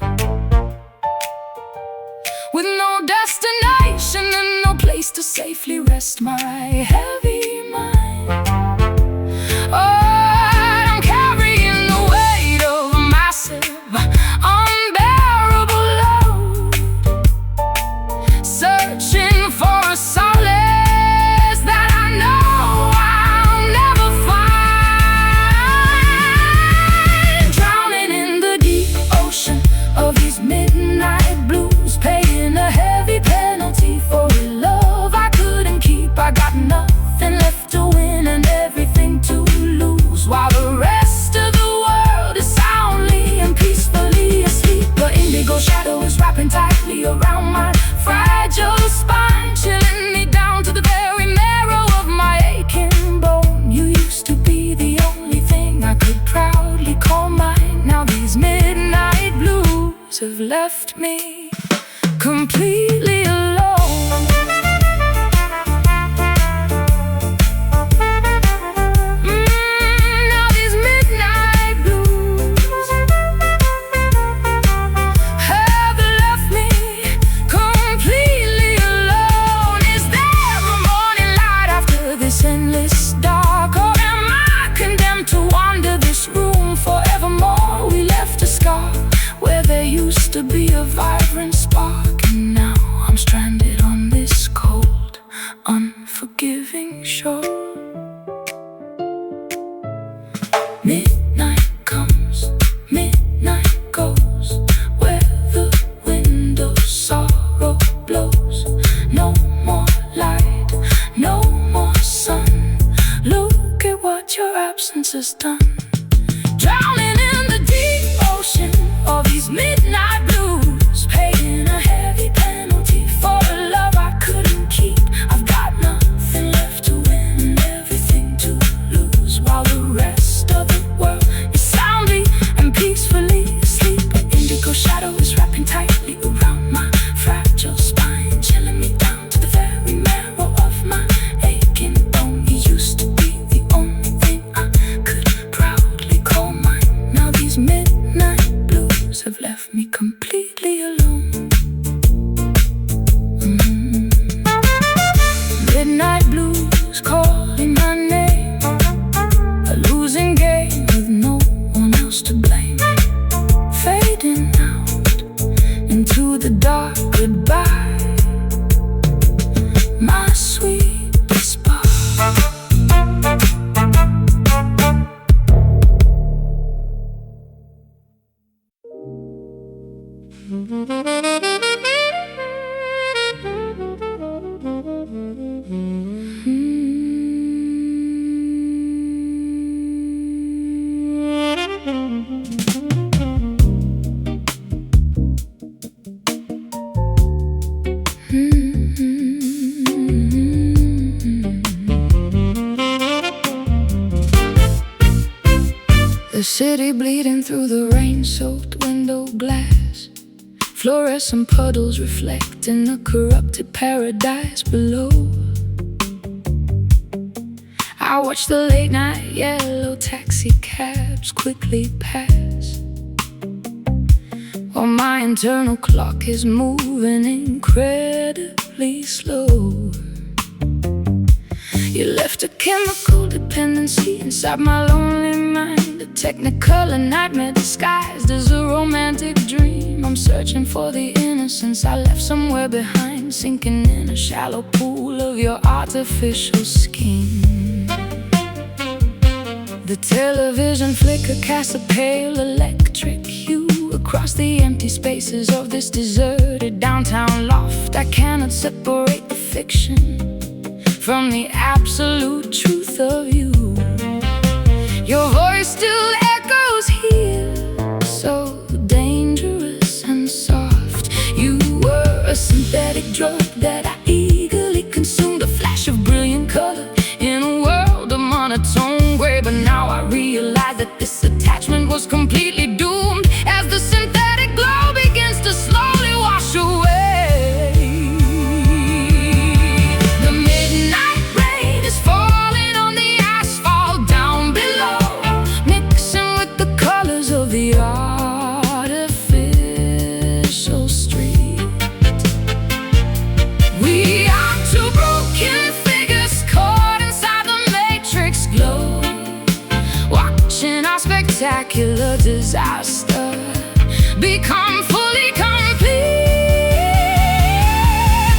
with no destination and no place to safely rest my heavy mind. Oh, have left me completely alone. Now these midnight blues have left me completely alone. Is there a morning light after this endless dark, or am I condemned to wander this room forevermore? We left a scar where there used to be a vibrant spark, and now I'm stranded on this cold, unforgiving shore. Midnight comes, midnight goes, where the window's sorrow blows. No more light, no more sun. Look at what your absence has done. Drowning in the deep ocean of these midnight blues, paying a heavy penalty for a love I couldn't keep. I've got nothing left to win and everything to lose, while the rest of the world is soundly and peacefully asleep. An indigo shadow is wrapping tightly around my fragile spine, chilling me down to the very marrow of my aching bone. You used to be the only thing I could proudly call mine. Now these midnight blues have left me completely alone. Midnight blues calling my name, a losing game with no one else to blame. Fading out into the dark, goodbye, my sweet spark. The city bleeding through the rain-soaked window glass, fluorescent puddles reflecting the corrupted paradise below. I watch the late-night yellow taxi cabs quickly pass, while my internal clock is moving incredibly slow. You left a chemical dependency inside my lonely mind, a technicolor nightmare disguised as a romantic dream. I'm searching for the innocence I left somewhere behind, sinking in a shallow pool of your artificial scheme. The television flicker casts a pale electric hue across the empty spaces of this deserted downtown loft. I cannot separate the fiction from the absolute truth of you. Your voice still echoes here, so dangerous and soft. You were a synthetic drug that I eagerly consumed, a flash of brilliant color in a world of monotone gray. But now I realize that this attachment was completely doomed, as the synthetic glow begins to slowly wash away. Spectacular disaster become fully complete,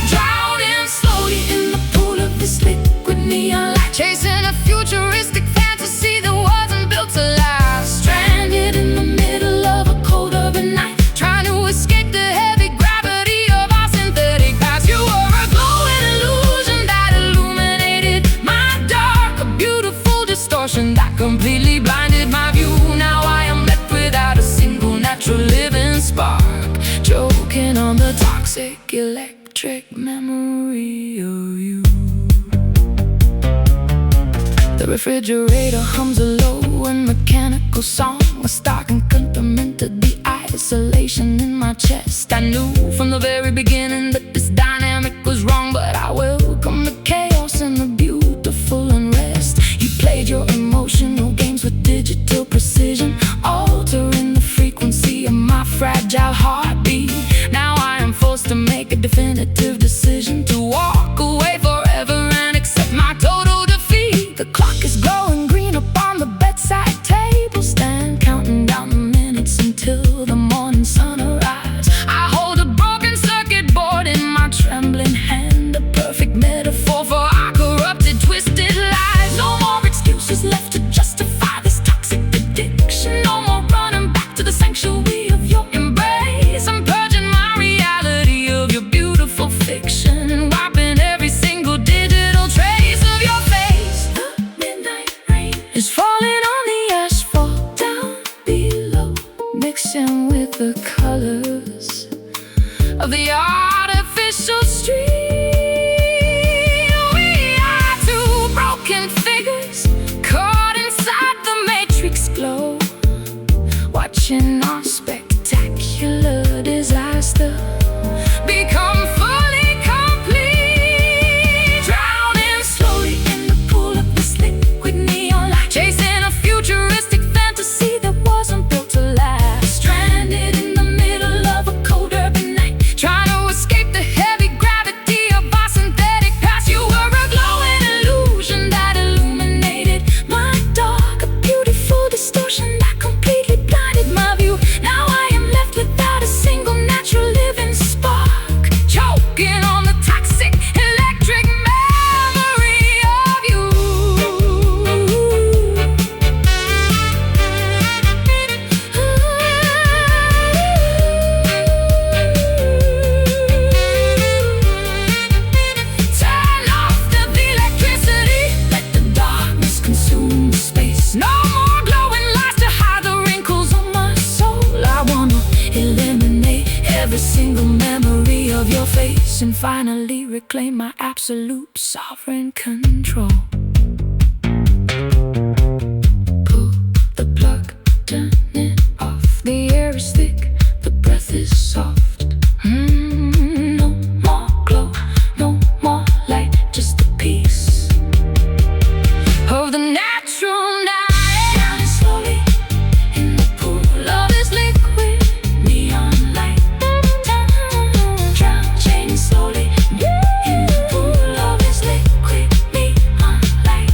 drowning slowly in the pool of this liquid neon light, chasing a futuristic fantasy that wasn't built to last. Stranded in the middle of a cold urban night, trying to escape the heavy gravity of our synthetic past. You were a glowing illusion that illuminated my dark, a beautiful distortion that completely blinded my view. Now I am left without a single natural living spark, choking on the toxic electric memory of you. The refrigerator hums a low and mechanical song, a stark accompaniment to the isolation in my chest. the colors of the artificial street. We are two broken figures caught inside the matrix glow, watching our spectacular disaster become fully complete. Drowning slowly in the pool of this liquid neon light, chasing a futuristic fantasy that wasn't built to last. Stranded in the middle of a cold urban night, trying to escape the heavy gravity of our synthetic past. You were a glowing illusion that illuminated my dark, a beautiful distortion that completely blinded my view. Now I am left without a single natural living spark, choking on the toxic electric memory of you. Turn off the electricity, let the darkness consume the space. No more glowing lights to hide the wrinkles on my soul. I wanna eliminate every single memory of your face and finally reclaim my absolute sovereign control. Pull the plug, turn it off. The air is thick, the breath is soft. No more glow, no more light, just the peace of the natural night. Drowning slowly in the pool of this liquid neon light. Drowning slowly in the pool of this liquid neon light.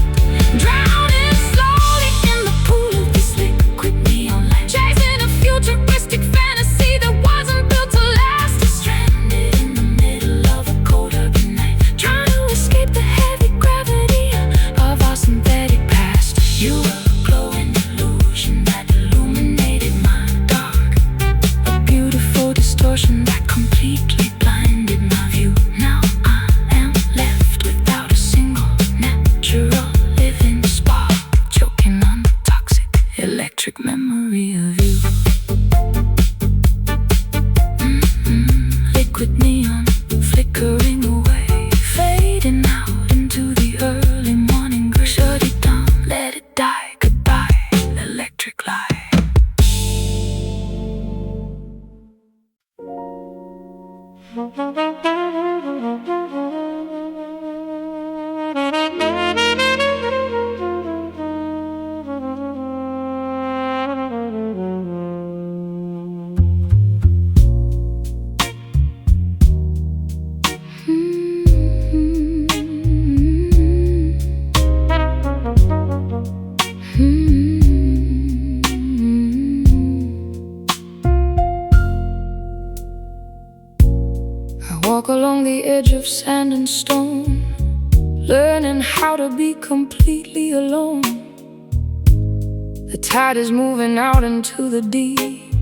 Drowning slowly in the pool of this liquid neon light, chasing a futuristic fantasy that wasn't built to last. Stranded in the middle of a cold urban night, trying to escape the heavy gravity of our synthetic past. You were a glowing illusion that illuminated my dark, a beautiful distortion that completely blinded my view. Now I am left without a single natural living spark, choking on the toxic electric memory of you. Liquid neon flickering away, fading out into the early morning gray. Shut it down, let it die, goodbye, electric light. I walk along the edge of sand and stone, learning how to be completely alone. The tide is moving out into the deep,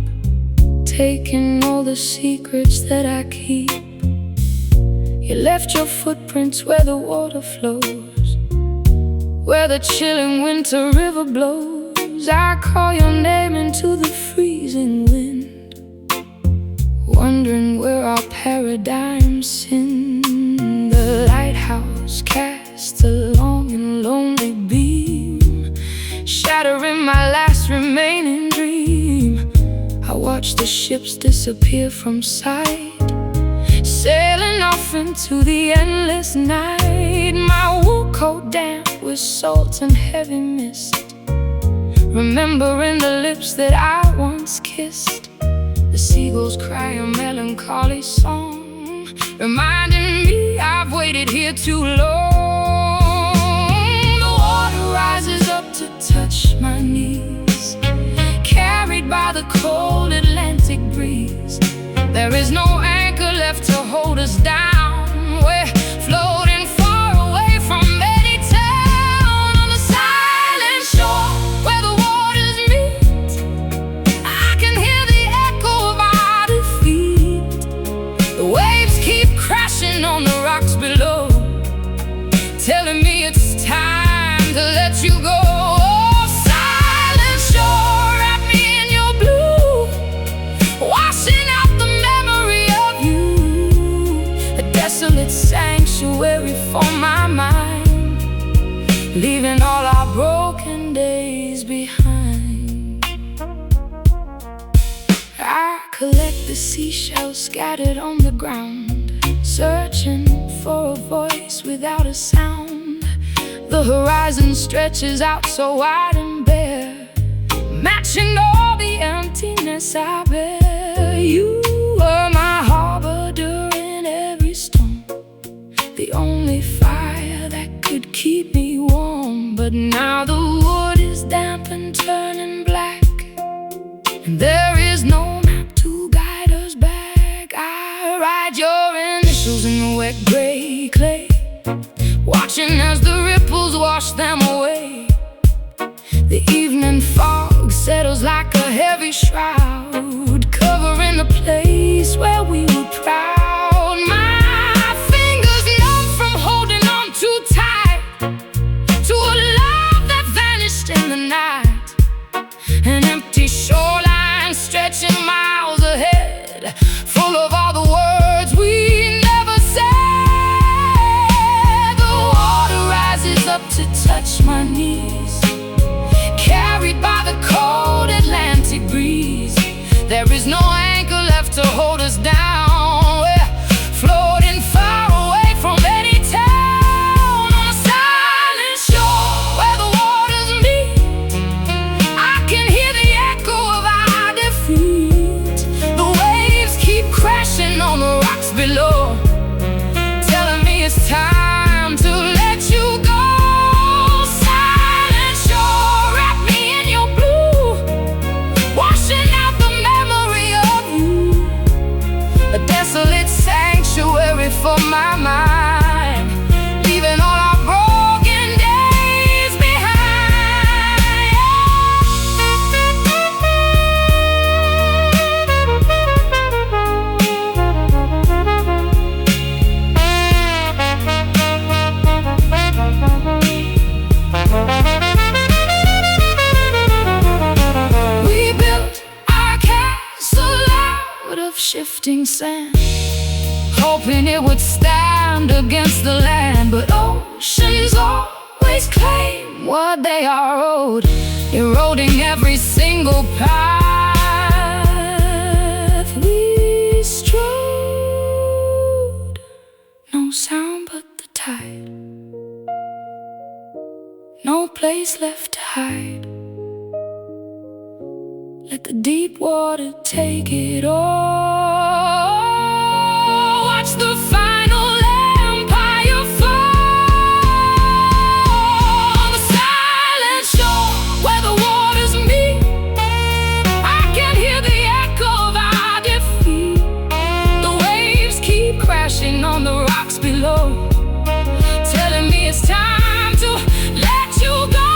taking all the secrets that I keep. You left your footprints where the water flows, where the chilling winter river blows. I call your name into the freezing wind, wondering where our paradigms sin. The lighthouse casts a long and lonely beam, shattering my last remaining dream. I watch the ships disappear from sight, sailing off into the endless night. My wool coat damp with salt and heavy mist, remembering the lips that I once kissed. The seagulls cry a melancholy song, reminding me I've waited here too long. The water rises up to touch my knees, carried by the cold Atlantic breeze. There is no anchor left to hold us down. We're floating far away from any town, on the silent shore where the waters meet. I can hear the echo of our defeat. The waves keep crashing on the rocks below, telling me it's time to let you go. Oh, silent shore, wrap me in your blue. the seashells scattered on the ground, searching for a voice without a sound. The horizon stretches out so wide and bare, matching all the emptiness I bear. You were my harbor during every storm, the only fire that could keep me warm. But now the wood is damp and turning black, and there is no map to guide us back. I write your initials in the wet gray clay, watching as the ripples wash them away. The evening fog settles like a heavy shroud, covering the place where we were proud. My fingers numb from holding on too tight to a love that vanished in the night. An empty shoreline stretching miles ahead, full of all the words we never said. The water rises up to touch my knees, carried by the cold Atlantic breeze. There is no anchor left to hold us down. We're floating far away from any town, on a silent shore where the waters meet. I can hear the echo of our defeat. The waves keep crashing on the rocks below, telling me it's time to let you go. Silent shore, wrap me in your blue, washing out the memory of you. A desolate sanctuary for my mind, leaving all our broken days behind. We built our castle out of shifting sand, hoping it would stand against the land. But oceans always claim what they are owed, eroding every single path we strode. No sound but the tide, no place left to hide. Let the deep water take it all. Watch the final empire fall on the silent shore where the waters meet. I can hear the echo of our defeat. The waves keep crashing on the rocks below, telling me it's time to let you go.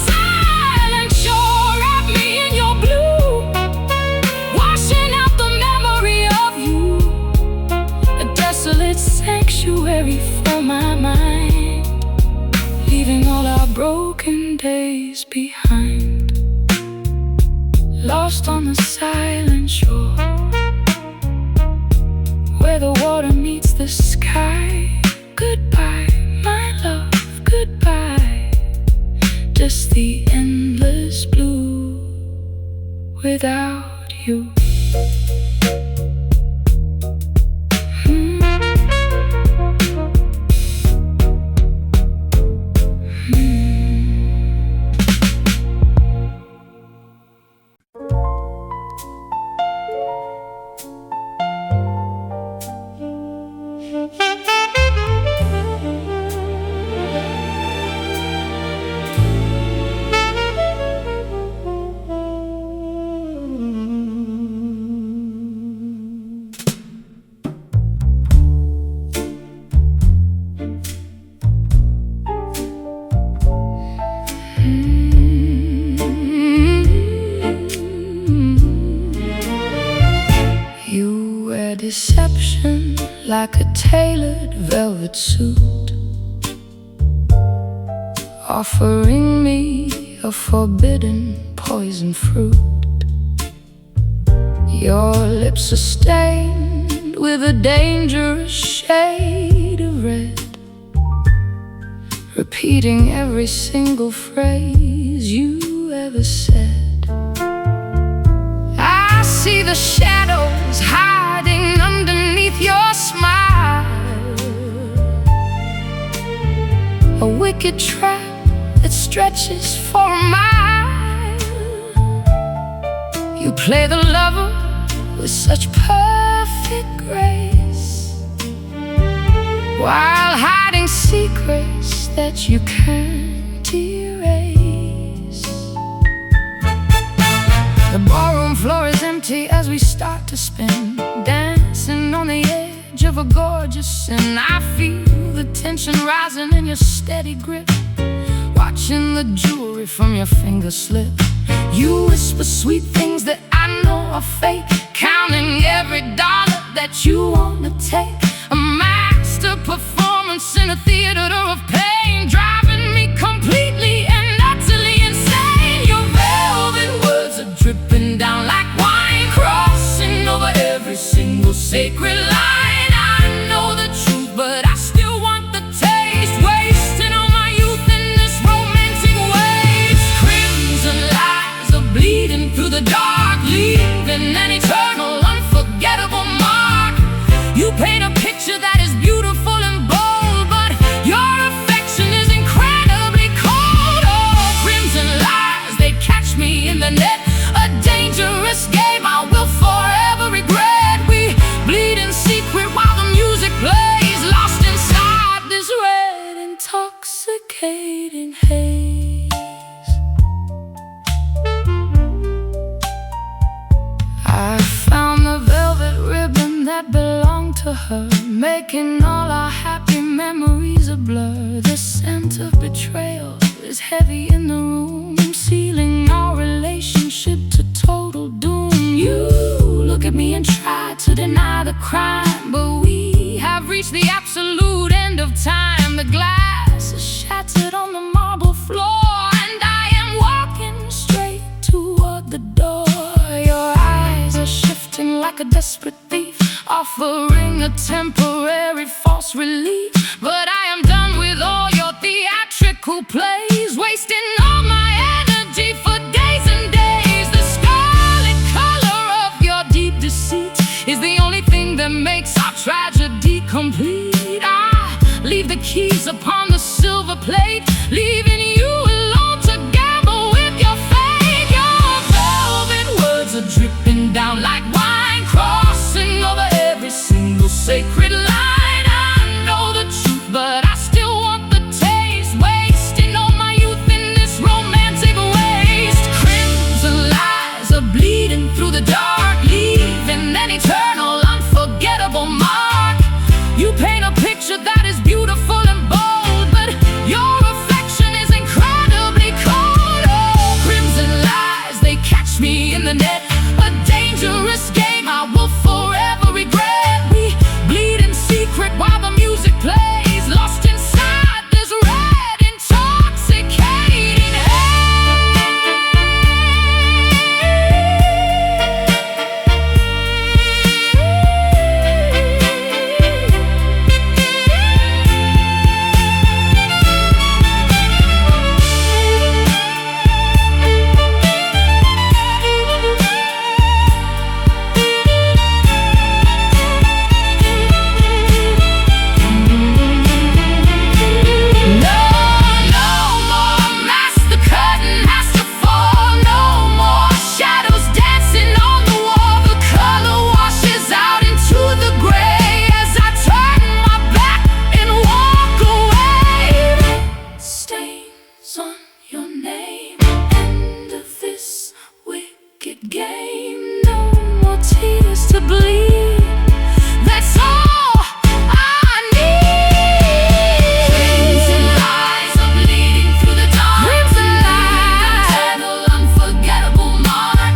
Silent shore, wrap me in your blue, washing out the memory of you. A desolate sanctuary for my mind, leaving all our broken days behind. Lost on the silent shore where the water meets the sky. Goodbye, my love, goodbye. Just the endless blue without you. Deception like a tailored velvet suit, offering me a forbidden poison fruit. Your lips are stained with a dangerous shade of red, repeating every single phrase you ever said. I see the shadow a wicked trap that stretches for a mile. You play the lover with such perfect grace, while hiding secrets that you can't erase. The ballroom floor is empty as we start to spin, dancing on the edge of a gorgeous sin. I feel the tension rising in your steady grip, watching the jewelry from your fingers slip. You whisper sweet things that I know are fake, counting every dollar that you wanna take. A master performance in a theater of pain, driving me completely and utterly insane. Your velvet words are dripping down like wine, crossing over every single sacred line. I know the truth, but I still want the taste, wasting all my youth in this romantic waste. Crimson lies are bleeding through the dark, leaving an eternal, unforgettable mark. You paint a picture that is beautiful and bold, but your affection is incredibly cold. Oh, crimson lies, they catch me in the net, a dangerous game I will forever regret. We bleed in secret while the music plays, lost inside this red, intoxicating haze. I found the velvet ribbon that belonged to her, making all our happy memories a blur. The scent of betrayal is heavy in the room, sealing our relationship to total doom. You look at me and try to deny the crime, but we have reached the absolute end of time. The glass is shattered on the marble floor, and I am walking straight toward the door. Your eyes are shifting like a desperate thief, offering a temporary false relief. But I am done with all your theatrical plays, wasting all my energy for days and days. The scarlet color of your deep deceit is the only thing that makes our tragedy complete. I leave the keys upon the silver plate, leaving you alone to gamble with your fate. Your velvet words are dripping down like wine, crossing over every single sacred line. I know the truth, but I still want the taste, wasting all my youth in this romantic waste. Crimson lies are bleeding through the dark, leaving an eternal, unforgettable mark. You paint a picture that is beautiful and bold, but your reflection is incredibly cold. Oh, crimson lies, they catch me in the net, a dangerous game I will forever regret. We bleed in secret while the music plays, lost inside this red, intoxicating game. No more tears to bleed, that's all I need. Crimson lies are bleeding through the dark, crimson lies, eternal, unforgettable mark.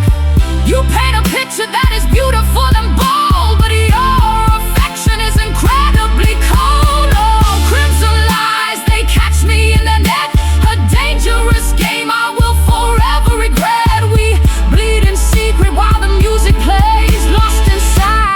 You paint a picture that is beautiful and bold, but your affection is incredibly cold. Oh, crimson lies, they catch me in the net, a dangerous game I will forever regret. We bleed in secret while the music plays, lost inside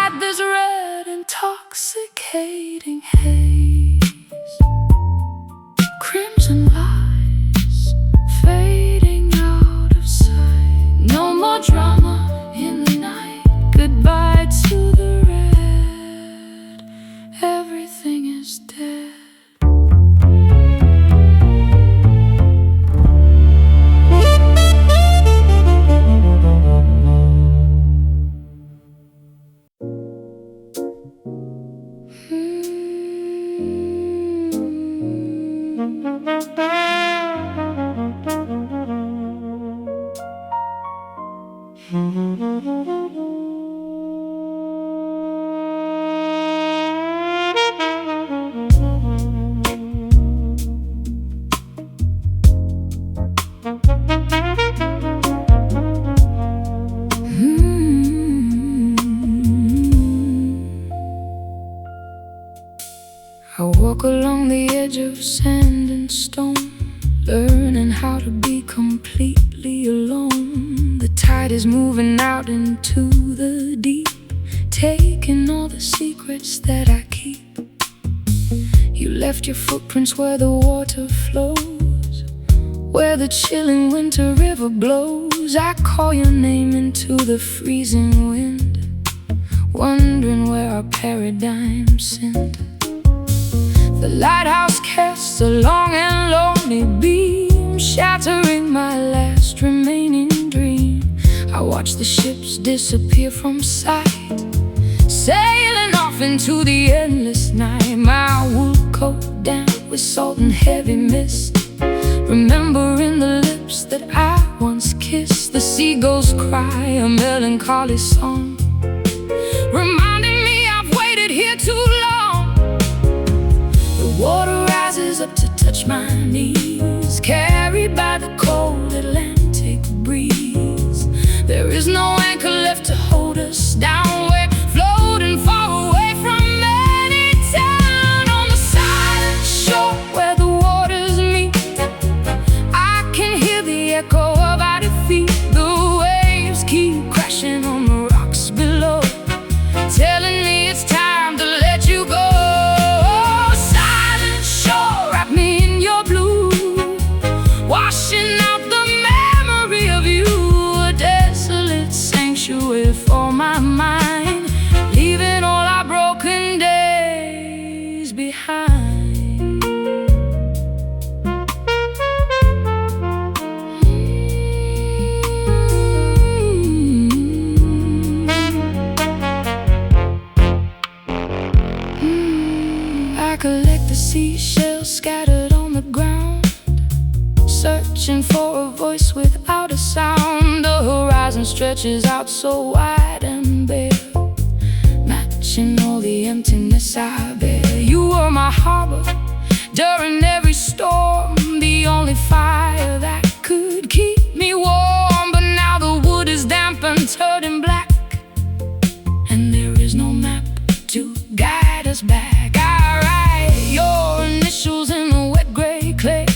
edge of sand and stone, learning how to be completely alone. The tide is moving out into the deep, taking all the secrets that I keep. You left your footprints where the water flows, where the chilling winter river blows. I call your name into the freezing wind, wondering where our paradigm sinned. The lighthouse casts a long and lonely beam, shattering my last remaining dream. I watch the ships disappear from sight, sailing off into the endless night. My wool coat damp with salt and heavy mist, remembering the lips that I once kissed. The seagulls cry a melancholy song, reminding me I've waited here too long. The water rises up to touch my knees, carried by the cold Atlantic breeze. There is no anchor left to hold us down. We're floating far away from any town, on the silent shore where the waters meet. I can hear the echo of our defeat. The waves keep crashing on the rocks below, telling me it's time to let you go. Silent shore, wrap me in your blue, washing out the memory of you. A desolate sanctuary for my mind, leaving all our broken days behind. I collect the seashells scattered on the ground, searching for a voice without a sound. The horizon stretches out so wide and bare, matching all the emptiness I bear. You were my harbor during every storm, the only fire that could keep me warm. But now the wood is damp and turning black, and there is no map to guide us back. I write your initials in the wet gray clay,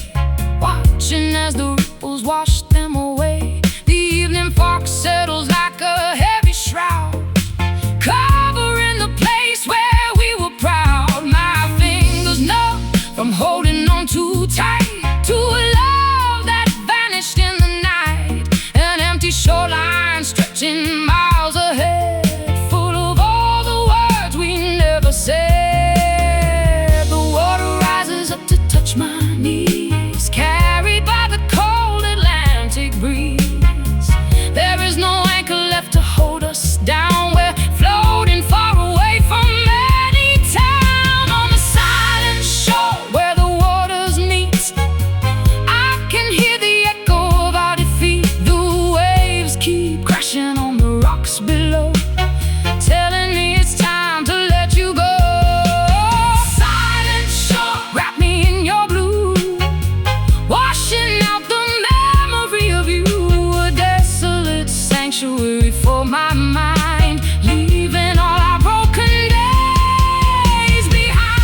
watching as the ripples wash them away. The evening fog settles like a heavy shroud, covering the place where we were proud. My fingers numb from holding on too tight to a love that vanished in the night. An empty shoreline stretching miles ahead, full of all the words we never said. The water rises up to touch my knees, carried by the cold Atlantic breeze. There is no anchor left to hold us down. We're floating far away from any town, on the silent shore where the waters meet. I can hear the echo of our defeat. The waves keep crashing on the rocks below, telling me it's time to let you go. Silent shore, wrap me in your blue, washing out the memory of you. A desolate sanctuary for my mind, leaving all our broken days behind.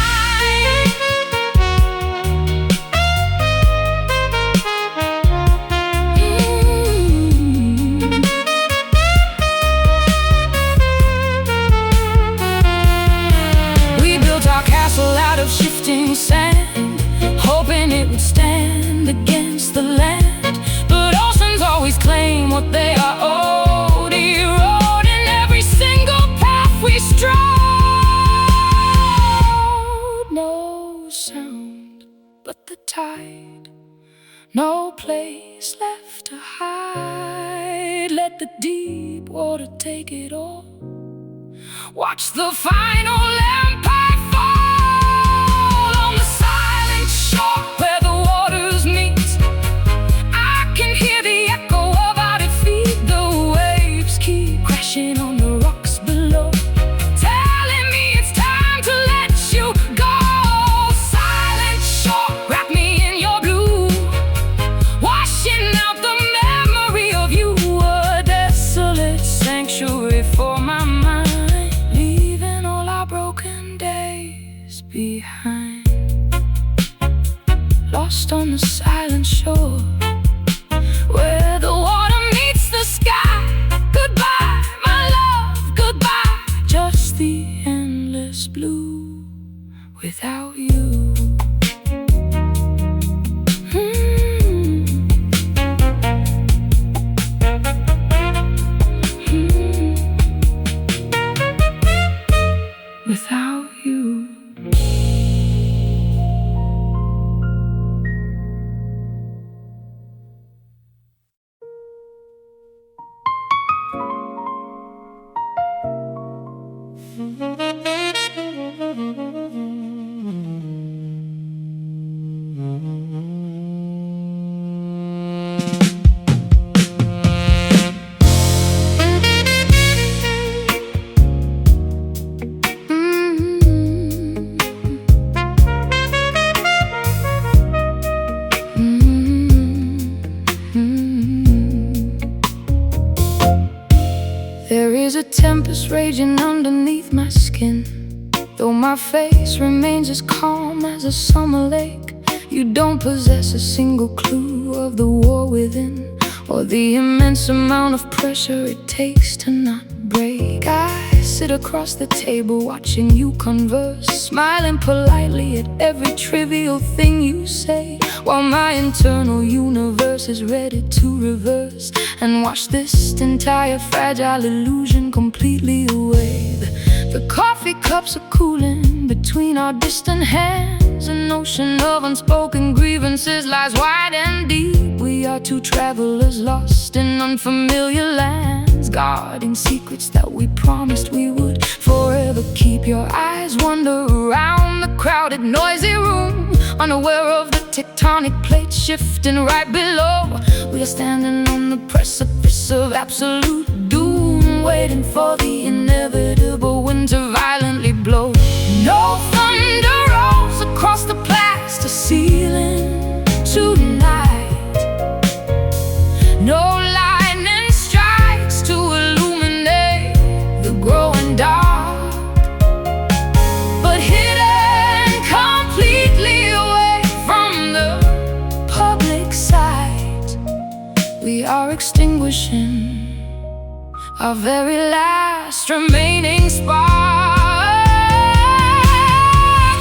We built our castle out of shifting sand, hoping it would stand against the land. But oceans always claim what they are owed, eroding every single path we strode. No sound but the tide, no place left to hide. Let the deep water take it all, watch the final empire fall, on the silent shore where the waters meet. I can hear the echo of our defeat. The waves keep crashing on the rocks below, telling me it's time to let you go. Silent shore, wrap me in your blue, washing out the memory of you. A desolate sanctuary for my mind, leaving all our broken days behind. There is a tempest raging underneath my skin, though my face remains as calm as a summer lake. You don't possess a single clue of the war within, or the immense amount of pressure it takes to not break. I sit across the table watching you converse, smiling politely at every trivial thing you say, while my internal universe is ready to reverse and wash this entire fragile illusion completely away. The coffee cups are cooling between our distant hands. An ocean of unspoken grievances lies wide and deep. We are two travelers lost in unfamiliar lands, guarding secrets that we promised we would forever keep. Your eyes wander around the crowded, noisy room, unaware of the tectonic plates shifting right below. We are standing on the precipice of absolute doom, waiting for the inevitable wind to violently blow. No thunder rolls across the plastic ceiling tonight. No lightning strikes to illuminate the growing dark, but hidden completely away from the public sight, we are extinguishing our very last remaining spark.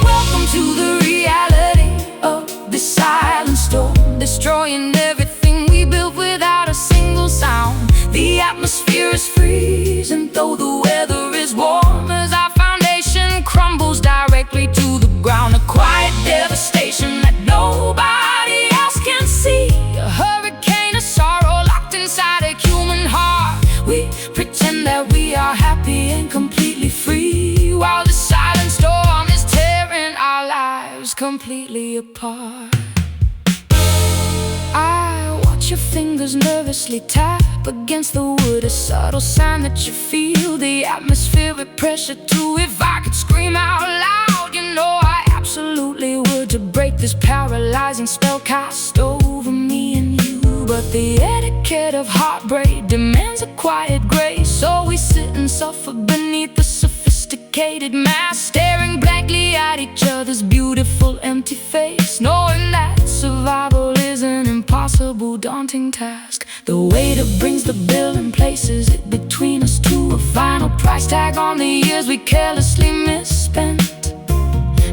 Welcome to the reality of this silent storm, destroying everything we built without a single sound. The atmosphere is freezing, though the weather is warm, as our foundation crumbles directly to the ground. A quiet devastation that nobody else can see, a hurricane of sorrow locked inside a human heart. We pretend that we are happy and completely free, while the silent storm is tearing our lives completely apart. I watch your fingers nervously tap against the wood, a subtle sign that you feel the atmospheric pressure too. If I could scream out loud, you know I absolutely would, to break this paralyzing spell cast over me and you. But the etiquette of heartbreak demands a quiet grace, so we sit and suffer beneath the sophisticated mask, staring blankly at each other's beautiful empty face, knowing that survival is an impossible, daunting task. The waiter brings the bill and places it between us two, a final price tag on the years we carelessly misspent.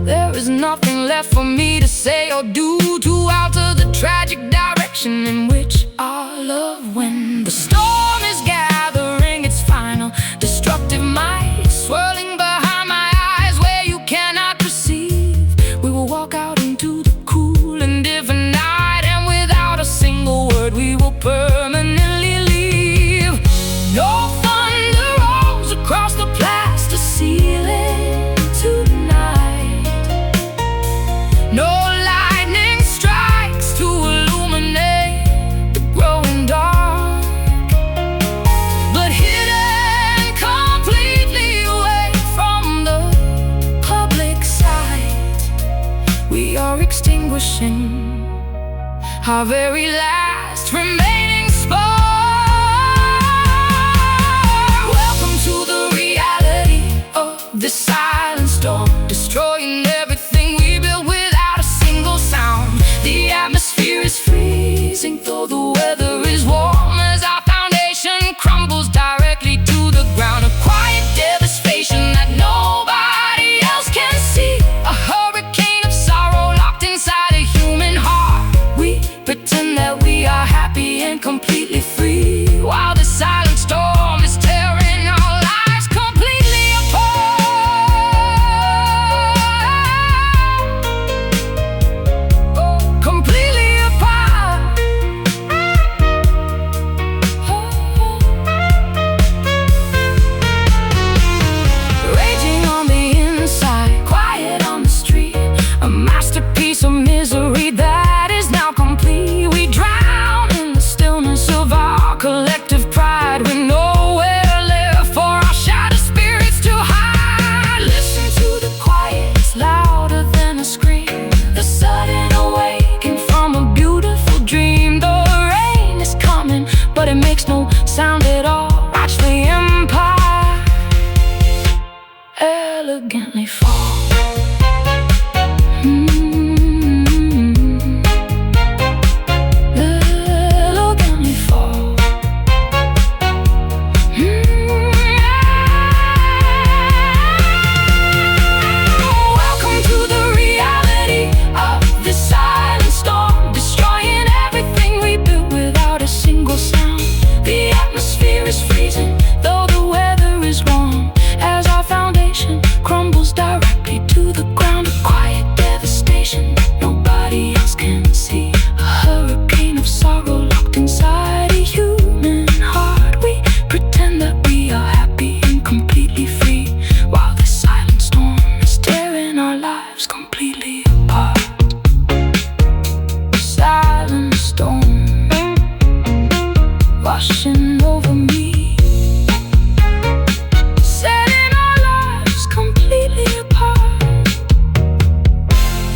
There is nothing left for me to say or do to alter the tragic direction in which our love went. The storm is gathering its final destructive might, swirling behind my eyes where you cannot perceive. We will walk out into the cool and different night, and without a single word we will permanently leave. No thunder rolls across the plaster ceiling tonight. No lightning strikes to illuminate the growing dark, but hidden completely away from the public sight, we are extinguishing our very last remaining spark. Welcome to the reality of this silent storm, destroying everything we built without a single sound. The atmosphere is freezing, though the weather is warm, as our foundation crumbles directly to the ground. A quiet devastation that nobody else can see, a hurricane of sorrow locked inside a human heart. We pretend that we are happy sound at all. Watch the empire elegantly fall. Elegantly fall. Welcome to the reality of this silent storm, destroying everything we built without a single sound. The atmosphere is freezing, though the weather is warm, as our foundation crumbles directly to the ground. A quiet devastation that nobody else can see. A hurricane of sorrow locked inside a human heart. We pretend that we are happy and completely free, while this silent storm is tearing our lives completely apart. Silent storm washing over me, setting our lives completely apart.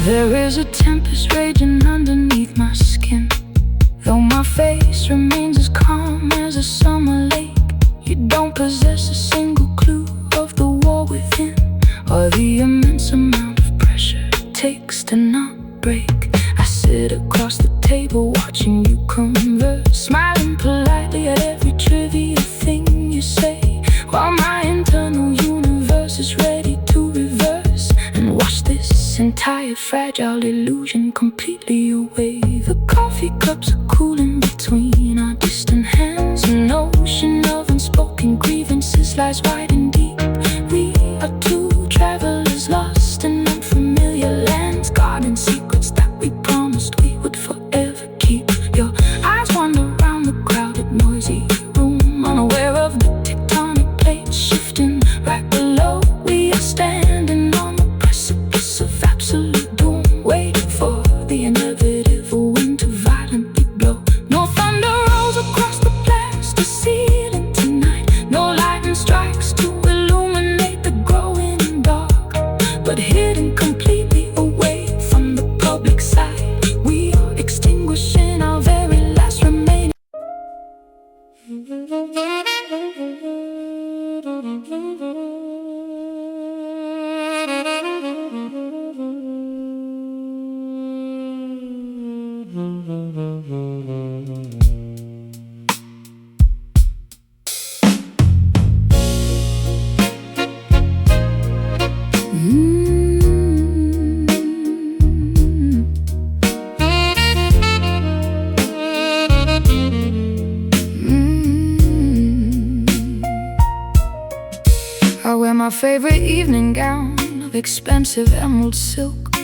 There is a tempest raging underneath my skin, though my face remains as calm as a summer lake. You don't possess a single clue of the war within, or the immense amount of pressure it takes to not break. I sit across the table watching you converse, smiling politely at every trivial thing you say, while my internal universe is ready to reverse and wash this entire fragile illusion completely away. The coffee cups are cooling between our distant hands. An ocean of unspoken grievances lies wide and deep. We are two travelers lost in unfamiliar lands, guarding secrets that we promised we would forever keep. Your eyes wander around the crowded, noisy room, unaware of the tectonic plates shifting right below. We are standing on the precipice of absolute doom, waiting for the inevitable wind to violently blow. No thunder rolls across the plastic ceiling tonight, no lightning strikes to illuminate the growing dark, but hidden completely away from the public sight, we are extinguishing our very last remaining. I wear my favorite evening gown of expensive emerald silk,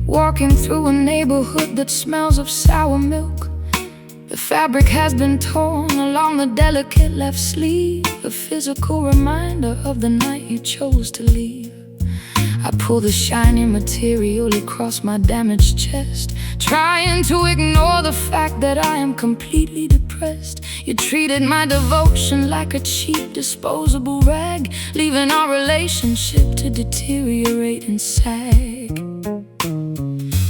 walking through a neighborhood that smells of sour milk. The fabric has been torn along the delicate left sleeve, a physical reminder of the night you chose to leave. I pull the shiny material across my damaged chest, trying to ignore the fact that I am completely depressed. You treated my devotion like a cheap, disposable rag, leaving our relationship to deteriorate and sag.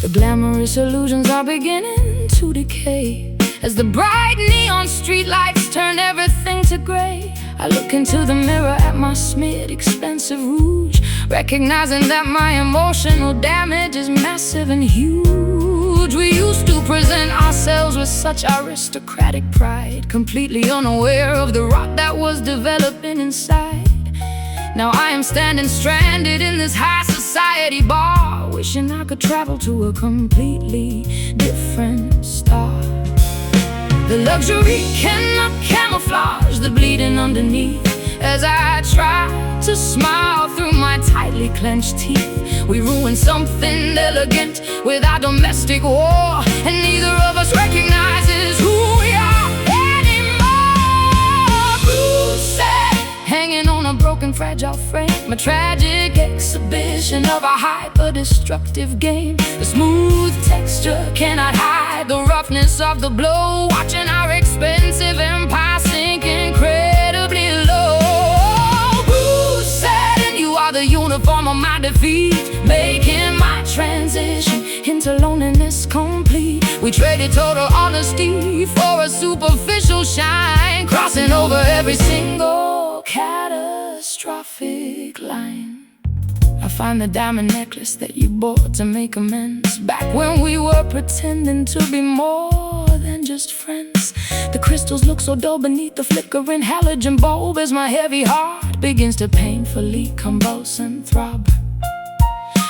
The glamorous illusions are beginning to decay, as the bright neon streetlights turn everything to gray. I look into the mirror at my smeared expensive rouge, recognizing that my emotional damage is massive and huge. We used to present ourselves with such aristocratic pride, completely unaware of the rot that was developing inside. Now I am standing stranded in this high society bar, wishing I could travel to a completely different star. The luxury cannot camouflage the bleeding underneath, as I try to smile through my tightly clenched teeth. We ruined something elegant with our domestic war, and neither of us recognizes who we are anymore. Bruce said, hanging on a broken, fragile frame, a tragic exhibition of a hyper-destructive game. The smooth texture cannot hide the roughness of the blow, watching our expensive empire sink incredibly low. Bruce said, and you are the uniform of my defeat, making my transition into loneliness complete. We trade traded total honesty for a superficial shine, crossing over every single catastrophic line. I find the diamond necklace that you bought to make amends, back when we were pretending to be more than just friends. The crystals look so dull beneath the flickering halogen bulb as my heavy heart begins to painfully convulse and throb.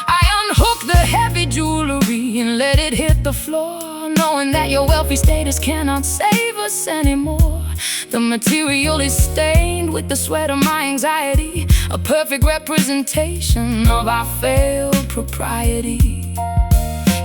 I unhook the heavy jewelry and let it hit the floor, knowing that your wealthy status cannot save us anymore. The material is stained with the sweat of my anxiety, a perfect representation of our failed propriety.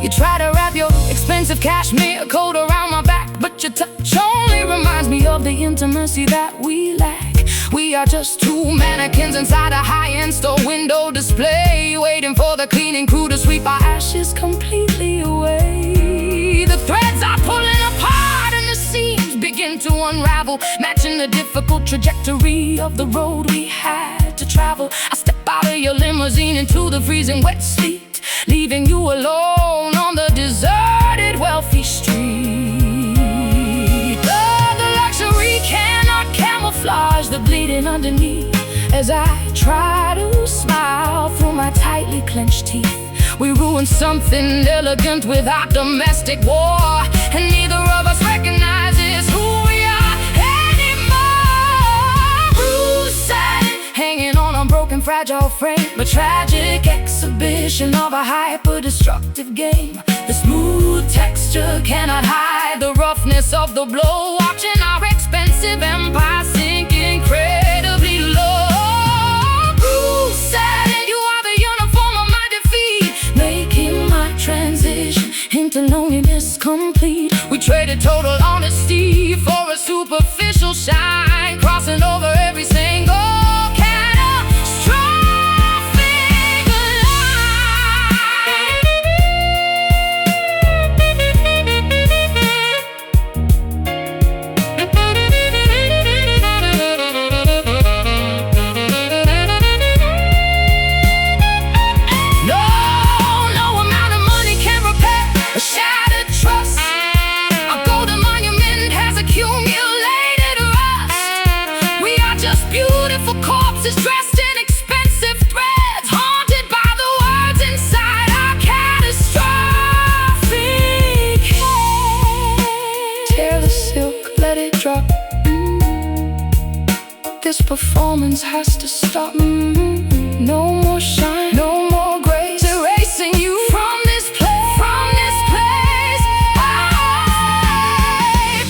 You try to wrap your expensive cashmere coat around my back, but your touch only reminds me of the intimacy that we lack. We are just two mannequins inside a high-end store window display, waiting for the cleaning crew to sweep our ashes completely away. The threads are pulling apart and the seams begin to unravel, matching the difficult trajectory of the road we had to travel. I step out of your limousine into the freezing wet sleet, leaving you alone on the deserted wealthy street. The luxury cannot camouflage the bleeding underneath, as I try to smile through my tightly clenched teeth. We ruined something elegant with our domestic war, and neither of us recognizes who we are anymore. Bruised satin, hanging on a broken fragile frame, a tragic exhibition of a hyper-destructive game. The smooth texture cannot hide the roughness of the blow, watching our expensive empire sink incredibly low. Bruised satin, you are the uniform of my defeat, making my transition into loneliness complete. We traded total honesty for a superficial shine, crossing over every single corpses dressed in expensive threads, haunted by the words inside our catastrophic head. Tear the silk, let it drop. This performance has to stop. No more shine, no more grace, erasing you from this place, from this place.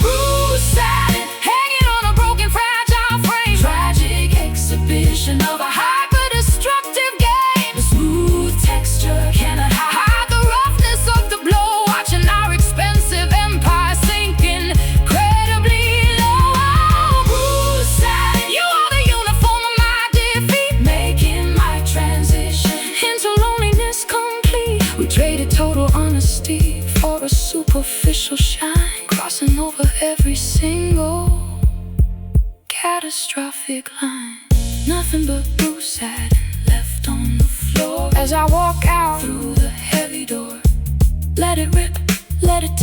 Bruised satin, hanging on a broken fragile frame, tragic exhibition of a hyper-destructive game. The smooth texture cannot hide the roughness of the blow, watching our expensive empire sink incredibly low. Bruised satin, you are the uniform of my defeat, making my transition into loneliness complete. We traded total honesty for a superficial shine, crossing over every single catastrophic line. Nothing but bruised satin left on the floor as I walk out through the heavy door. Let it rip, let it